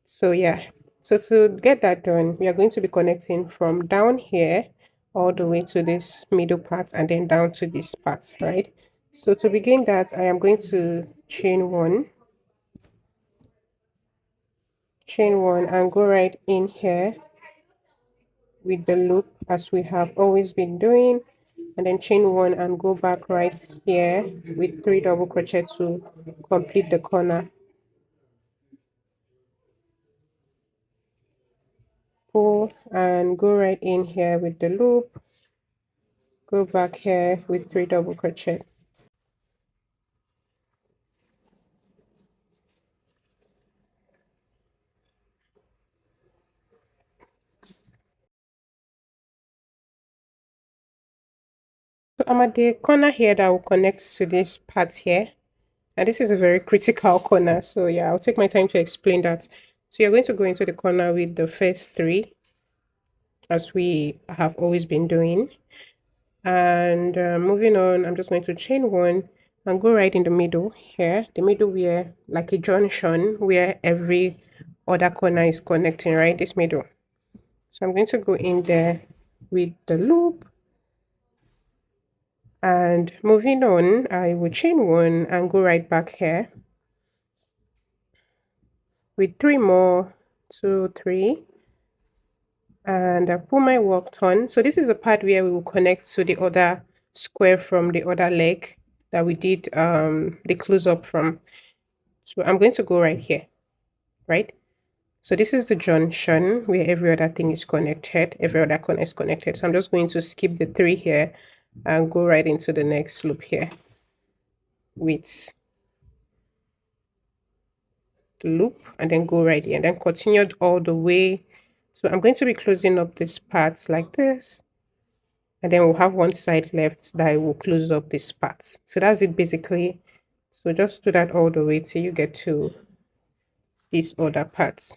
So yeah, so to get that done, we are going to be connecting from down here all the way to this middle part and then down to this part, right? So to begin that, I am going to chain 1, and go right in here with the loop as we have always been doing, and then chain 1 and go back right here with 3 double crochet to complete the corner. Pull and go right in here with the loop, go back here with 3 double crochet. So I'm at the corner here that will connect to this part here, and this is a very critical corner, so yeah, I'll take my time to explain that. So you're going to go into the corner with the first 3 as we have always been doing, and moving on, I'm just going to chain 1 and go right in the middle here, the middle where like a junction where every other corner is connecting, right? This middle. So I'm going to go in there with the loop, and moving on, I will chain 1 and go right back here with 3 more, 2, 3, and I pull my work turn. So this is a part where we will connect to the other square from the other leg that we did the close up from. So I'm going to go right here, right? So this is the junction where every other thing is connected, every other corner is connected. So I'm just going to skip the 3 here and go right into the next loop here with the loop, and then go right here and then continued all the way. So I'm going to be closing up this part like this, and then we'll have one side left that I will close up this part. So that's it basically. So just do that all the way till you get to these other parts.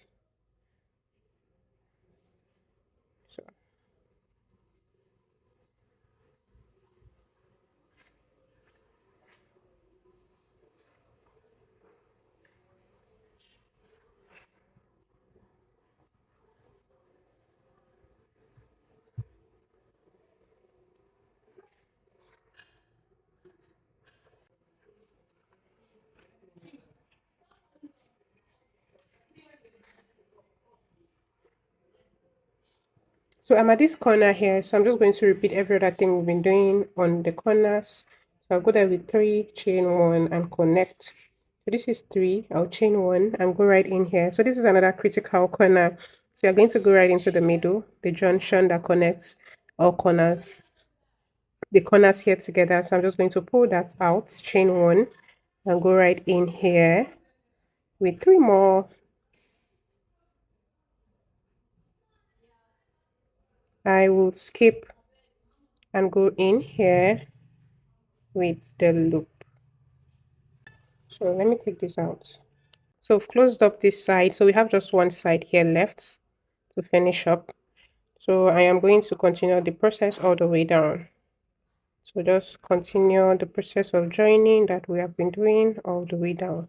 So I'm at this corner here, so I'm just going to repeat every other thing we've been doing on the corners. So I'll go there with 3, chain 1 and connect So this is 3. I'll chain 1 and go right in here. So this is another critical corner. So you're going to go right into the middle, the junction that connects all corners, the corners here together. So I'm just going to pull that out, chain 1, and go right in here with 3 more. I will skip and go in here with the loop. So let me take this out. So I've closed up this side. So we have just one side here left to finish up. So I am going to continue the process all the way down. So just continue the process of joining that we have been doing all the way down.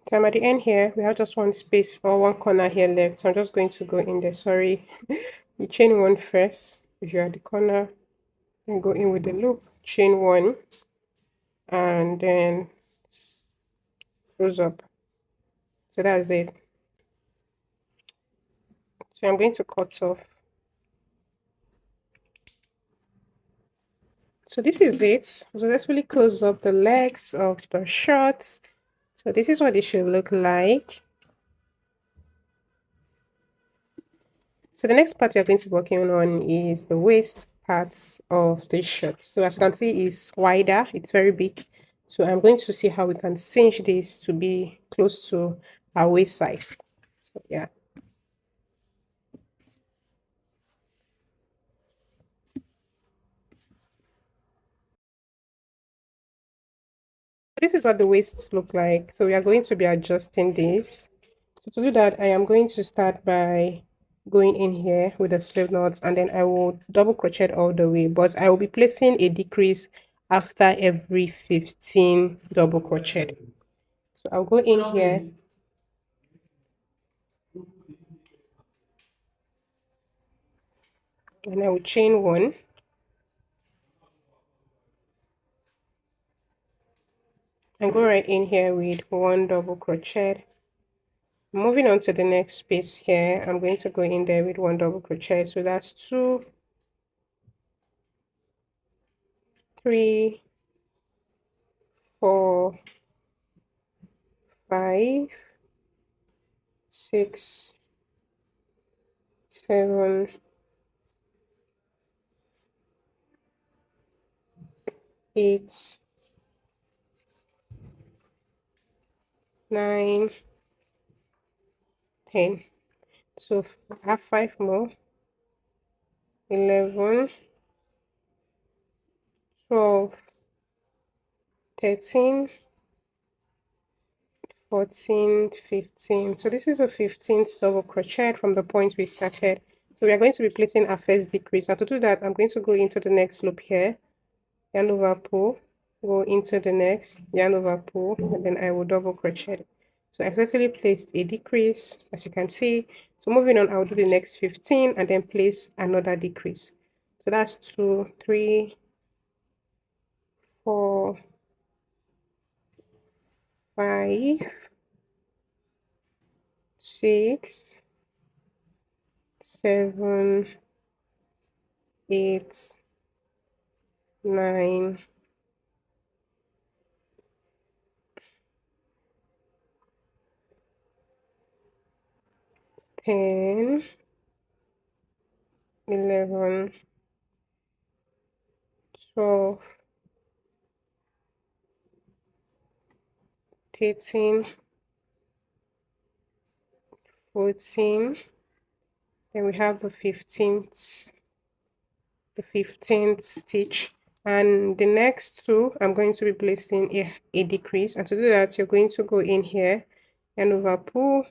Okay, I'm at the end here. We have just one space or one corner here left. So I'm just going to go in there. Sorry. You chain 1 first if you're at the corner, and go in with the loop, chain 1, and then close up. So that's it. So I'm going to cut off. So this is it. Successfully close up the legs of the shorts. So this is what it should look like. So the next part we are going to be working on is the waist parts of the shirt. So as you can see, it's wider, it's very big. So I'm going to see how we can cinch this to be close to our waist size. So yeah. This is what the waist look like. So we are going to be adjusting this. So to do that, I am going to start by going in here with the slip knots, and then I will double crochet all the way, but I will be placing a decrease after every 15 double crochet. So I'll go in here and I will chain 1 and go right in here with 1 double crochet. Moving on to the next space here, I'm going to go in there with 1 double crochet. So that's 2, 3, 4, 5, 6, 7, 8, 9, 10. So I have 5 more. 11, 12, 13, 14, 15. So this is a 15th double crochet from the point we started. So we are going to be placing our first decrease. And to do that, I'm going to go into the next loop here, yarn over, pull, go into the next, yarn over, pull, and then I will double crochet. So I successfully placed a decrease, as you can see. So moving on, I'll do the next 15 and then place another decrease. So that's 2, 3, 4, 5, 6, 7, 8, 9, 10, 11, 12, 13, 14. Then we have the 15th stitch. And the next two, I'm going to be placing a decrease. And to do that, you're going to go in here, yarn over, pull,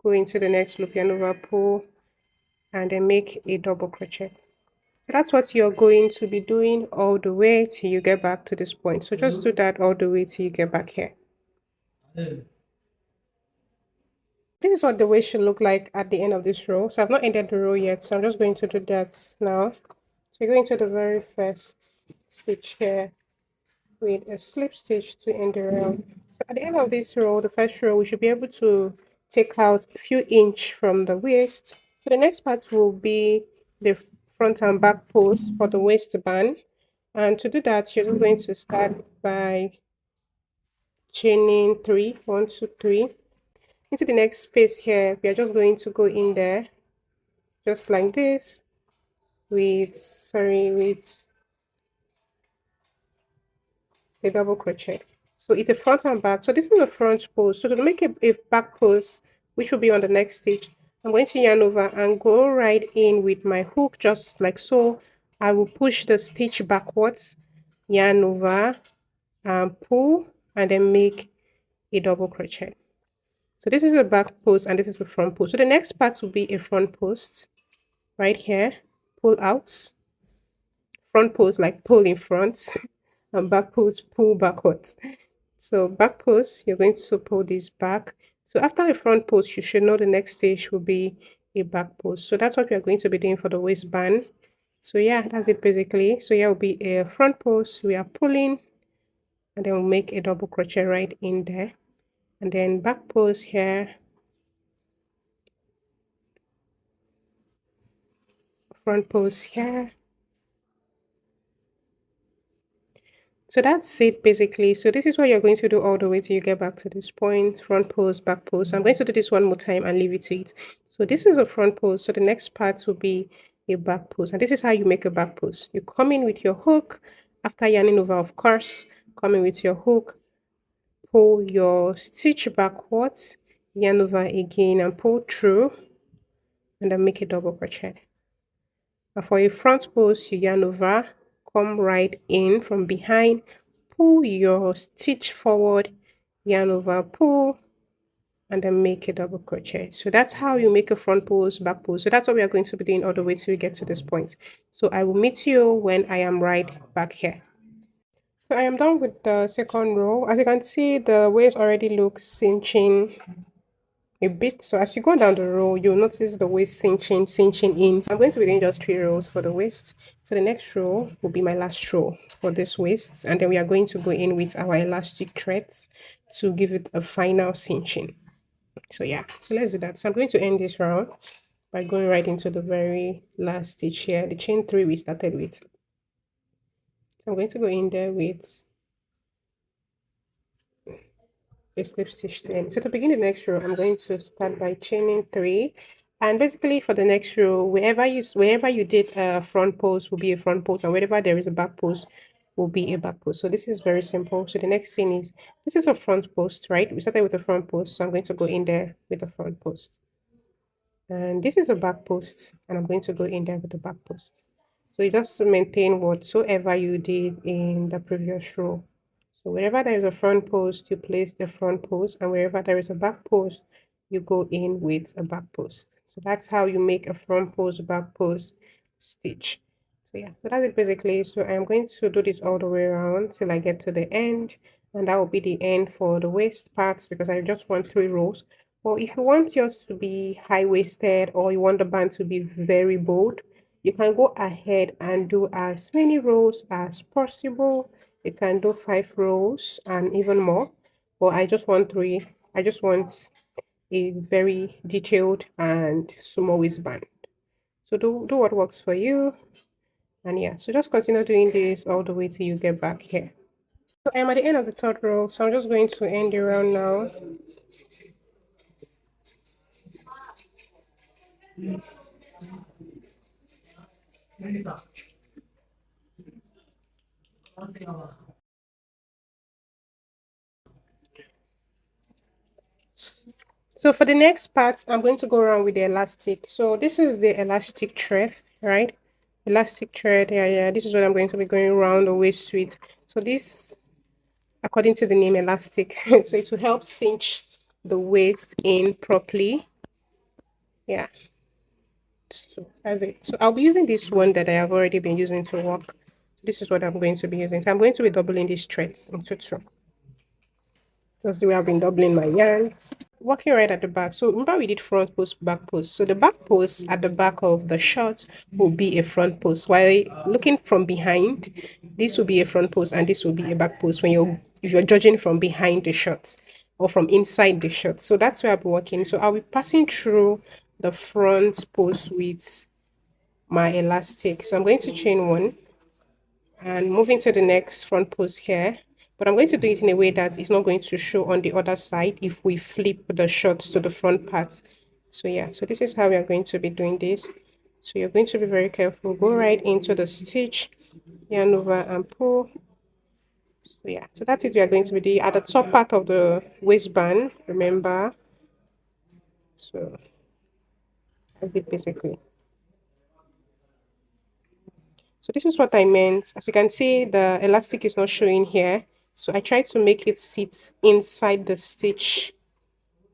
go into the next loop, yarn over, pull, and then make a double crochet. That's what you're going to be doing all the way till you get back to this point. So just do that all the way till you get back here. This is what the waist should look like at the end of this row. So I've not ended the row yet, so I'm just going to do that now. So you're going to the very first stitch here with a slip stitch to end the row. So at the end of this row, the first row, we should be able to take out a few inch from the waist. So the next part will be the front and back pose for the waistband. And to do that, you're just going to start by chaining 3, 1, 2, 3. Into the next space here, we are just going to go in there, just like this, with a double crochet. So it's a front and back. So this is a front pose. So to make a back pose, which will be on the next stitch, I'm going to yarn over and go right in with my hook, just like so. I will push the stitch backwards, yarn over, and pull, and then make a double crochet. So this is a back post and this is a front post. So the next part will be a front post right here. Pull out, front post like pull in front, and back post pull backwards. So back post, you're going to pull this back. So after a front post, you should know the next stage will be a back post. So that's what we are going to be doing for the waistband. So yeah, that's it basically. So yeah, will be a front post. We are pulling, and then we'll make a double crochet right in there, and then back post here, front post here. So that's it basically. So this is what you're going to do all the way till you get back to this point. Front pose, back pose. I'm going to do this one more time and leave it to it. So this is a front pose. So the next part will be a back pose. And this is how you make a back pose. You come in with your hook. After yarning over, of course, come in with your hook. Pull your stitch backwards. Yarn over again and pull through. And then make a double crochet. And for a front pose, you yarn over, come right in from behind, pull your stitch forward, yarn over, pull, and then make a double crochet. So that's how you make a front pose, back pose. So that's what we are going to be doing all the way till we get to this point. So I will meet you when I am right back here. So I am done with the second row. As you can see, the waist already looks cinching a bit. So as you go down the row, you'll notice the waist cinching in. So I'm going to be doing just 3 rows for the waist. So the next row will be my last row for this waist, and then we are going to go in with our elastic threads to give it a final cinching. So yeah, so let's do that. So I'm going to end this round by going right into the very last stitch here, the chain 3 we started with. I'm going to go in there with a slip stitch to end. So to begin the next row, I'm going to start by chaining 3, and basically for the next row, wherever you did a front pose will be a front pose, and wherever there is a back pose will be a back pose. So this is very simple. So the next thing is, this is a front post, right? We started with a front post, so I'm going to go in there with the front post, and this is a back post, and I'm going to go in there with the back post. So you just maintain whatsoever you did in the previous row. So wherever there is a front post, you place the front post, and wherever there is a back post, you go in with a back post. So that's how you make a front post, back post stitch. So yeah, so that's it basically. So I'm going to do this all the way around till I get to the end, and that will be the end for the waist parts because I just want 3 rows. But if you want yours to be high-waisted or you want the band to be very bold, you can go ahead and do as many rows as possible. You can do 5 rows and even more, but I just want 3. I just want a very detailed and small waistband. So do what works for you. And yeah, so just continue doing this all the way till you get back here. So I'm at the end of the third row, so I'm just going to end the round now. So for the next part, I'm going to go around with the elastic. So this is the elastic thread, right? Elastic thread, yeah. This is what I'm going to be going around the waist with. So this, according to the name, elastic. So it will help cinch the waist in properly. Yeah. So that's it. So I'll be using this one that I have already been using to work. This is what I'm going to be using. So I'm going to be doubling these threads into two. That's the way I've been doubling my yarns. Working right at the back. So remember we did front post, back post. So the back post at the back of the short will be a front post. While looking from behind, this will be a front post and this will be a back post when you're if you're judging from behind the short or from inside the short. So that's where I'll be working. So I'll be passing through the front post with my elastic. So I'm going to chain one and moving to the next front post here, but I'm going to do it in a way that it's not going to show on the other side if we flip the short to the front part. So yeah, so this is how we are going to be doing this. So you're going to be very careful. Go right into the stitch, yarn over and pull. So yeah, so that's it. We are going to be doing at the top part of the waistband, remember. So that's it basically. So this is what I meant. As you can see, the elastic is not showing here. So I tried to make it sit inside the stitch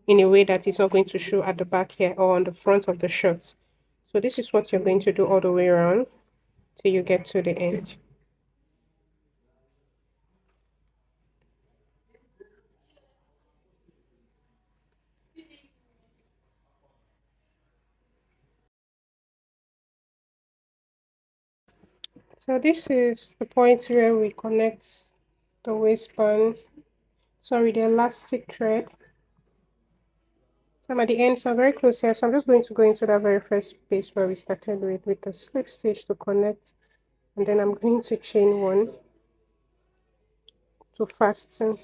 in a way that it's not going to show at the back here or on the front of the shirt. So this is what you're going to do all the way around till you get to the end. So this is the point where we connect the waistband, sorry, the elastic thread. I'm at the end, so I'm very close here. So I'm just going to go into that very first space where we started with the slip stitch to connect. And then I'm going to chain one to fasten.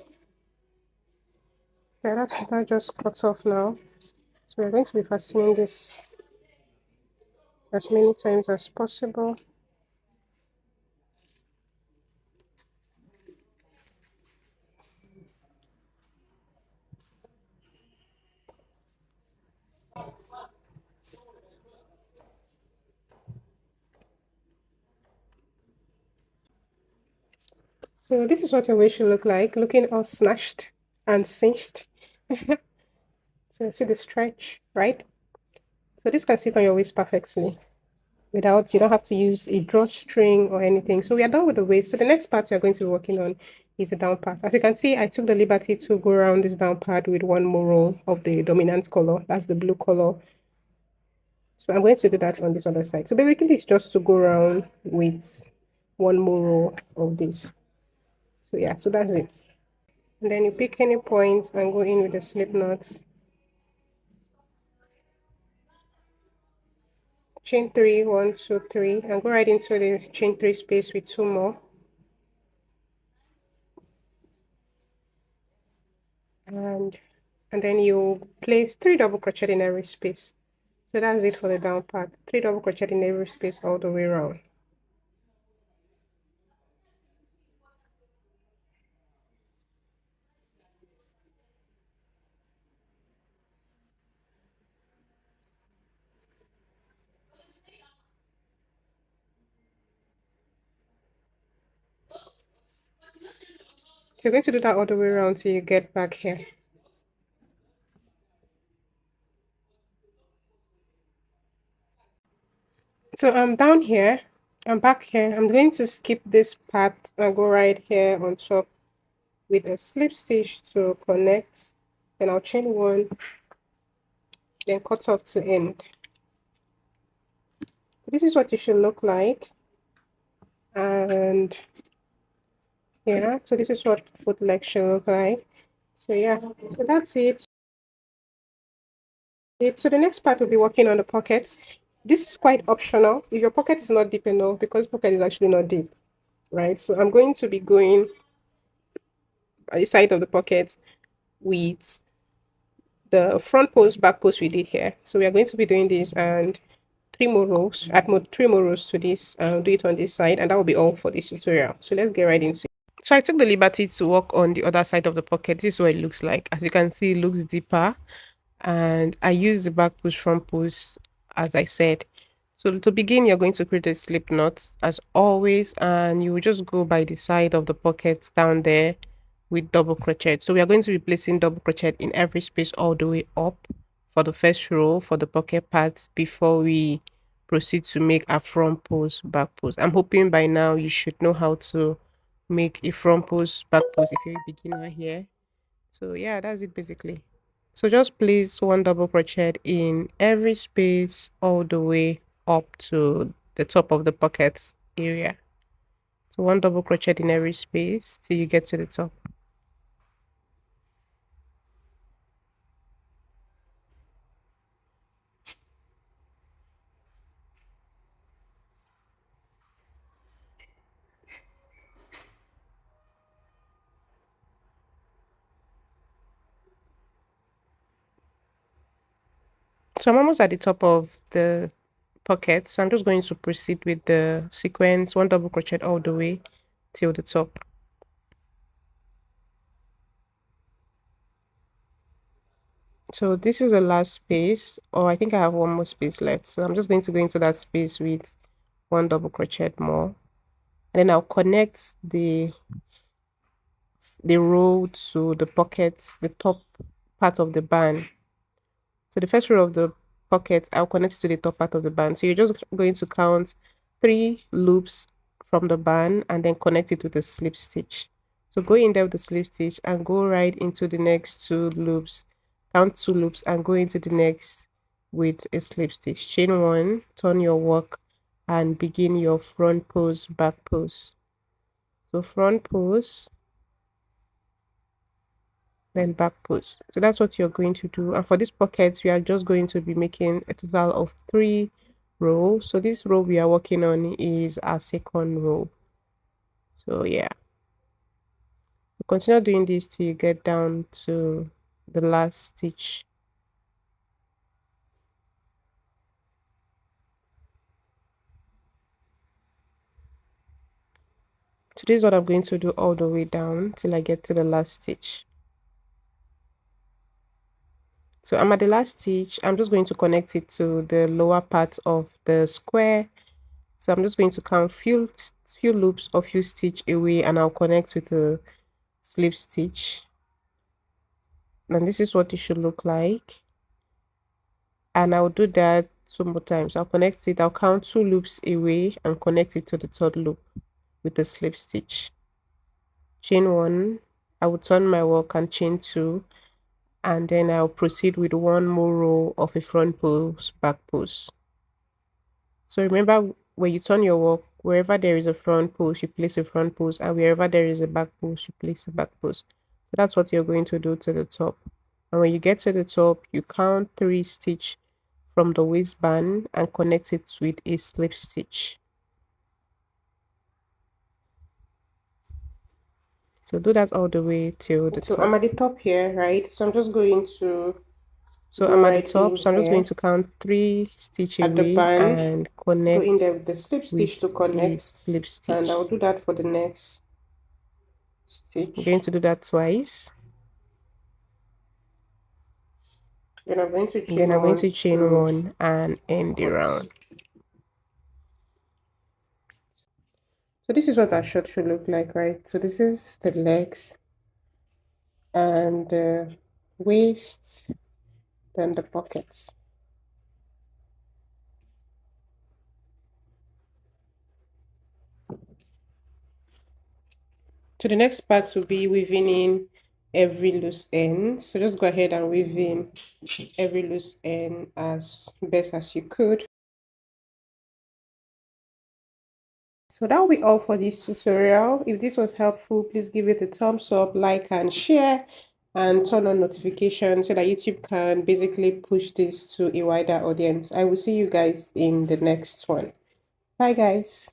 Yeah, that just cuts off now. So we're going to be fastening this as many times as possible. So this is what your waist should look like, looking all snatched and cinched. So see the stretch, right? So this can sit on your waist perfectly without, you don't have to use a drawstring or anything. So we are done with the waist. So the next part you're going to be working on is the down part. As you can see, I took the liberty to go around this down part with one more row of the dominant color. That's the blue color. So I'm going to do that on this other side. So basically it's just to go around with one more row of this. So yeah, so that's it. And then you pick any points and go in with the slip knots. Chain three, 1, 2, 3, and go right into the chain three space with two more. And then you place 3 double crochet in every space. So that's it for the down part. 3 double crochet in every space all the way around. So you're going to do that all the way around till you get back here. So I'm down here. I'm back here. I'm going to skip this part and go right here on top with a slip stitch to connect. Then I'll chain one, then cut off to end. This is what it should look like. And yeah, so this is what foot leg should look like. So yeah, so that's it. So the next part will be working on the pockets. This is quite optional if your pocket is not deep enough, because pocket is actually not deep, right? So I'm going to be going at the side of the pocket with the front post, back post we did here. So we are going to be doing this and 3 more rows, add more 3 more rows to this, and do it on this side, and that will be all for this tutorial. So let's get right into it. So I took the liberty to work on the other side of the pocket. This is what it looks like. As you can see, it looks deeper, and I use the back post, front post, as I said. So to begin, you're going to create a slip knot as always, and you will just go by the side of the pocket down there with double crochet. So we are going to be placing double crochet in every space all the way up for the first row for the pocket part before we proceed to make a front pose, back pose. I'm hoping by now you should know how to make a front pose, back pose if you're a beginner here. So yeah, that's it basically. So just place one double crochet in every space all the way up to the top of the pocket area. So one double crochet in every space till you get to the top. So I'm almost at the top of the pocket. So I'm just going to proceed with the sequence, one double crochet all the way till the top. So this is the last space, or I think I have one more space left. So I'm just going to go into that space with one double crochet more. And then I'll connect the row to the pockets, the top part of the band. So the first row of the pocket, I'll connect it to the top part of the band. So you're just going to count 3 loops from the band and then connect it with a slip stitch. So go in there with the slip stitch and go right into the next 2 loops. Count 2 loops and go into the next with a slip stitch. Chain 1, turn your work and begin your front pose, back pose. So front pose, then back pose. So that's what you're going to do. And for these pockets, we are just going to be making a total of 3 rows. So this row we are working on is our second row. So yeah, so continue doing this till you get down to the last stitch. So this is what I'm going to do all the way down till I get to the last stitch. So I'm at the last stitch. I'm just going to connect it to the lower part of the square. So I'm just going to count few loops or few stitch away, and I'll connect with the slip stitch. And this is what it should look like. And I'll do that 2 more times. I'll connect it. I'll count 2 loops away and connect it to the 3rd loop with the slip stitch. Chain 1. I will turn my work and chain 2. And then I'll proceed with 1 more row of a front pose, back pose. So remember, when you turn your work, wherever there is a front pose, you place a front pose, and wherever there is a back pose, you place a back pose. So that's what you're going to do to the top. And when you get to the top, you count 3 stitch from the waistband and connect it with a slip stitch. So do that all the way till the top. So I'm at the top here, right? So I'm just going to I'm at the top, so I'm just going to count 3 stitch away and connect. Go in there with the slip stitch to connect. Slip stitch. And I'll do that for the next stitch. I'm going to do that twice. Then I'm going to chain 1 and end the round. So this is what our shirt should look like, right? So this is the legs and the waist, then the pockets. So the next part will be weaving in every loose end. So just go ahead and weave in every loose end as best as you could. So that will be all for this tutorial. If this was helpful, please give it a thumbs up, like and share, and turn on notifications so that YouTube can basically push this to a wider audience. I will see you guys in the next one. Bye guys.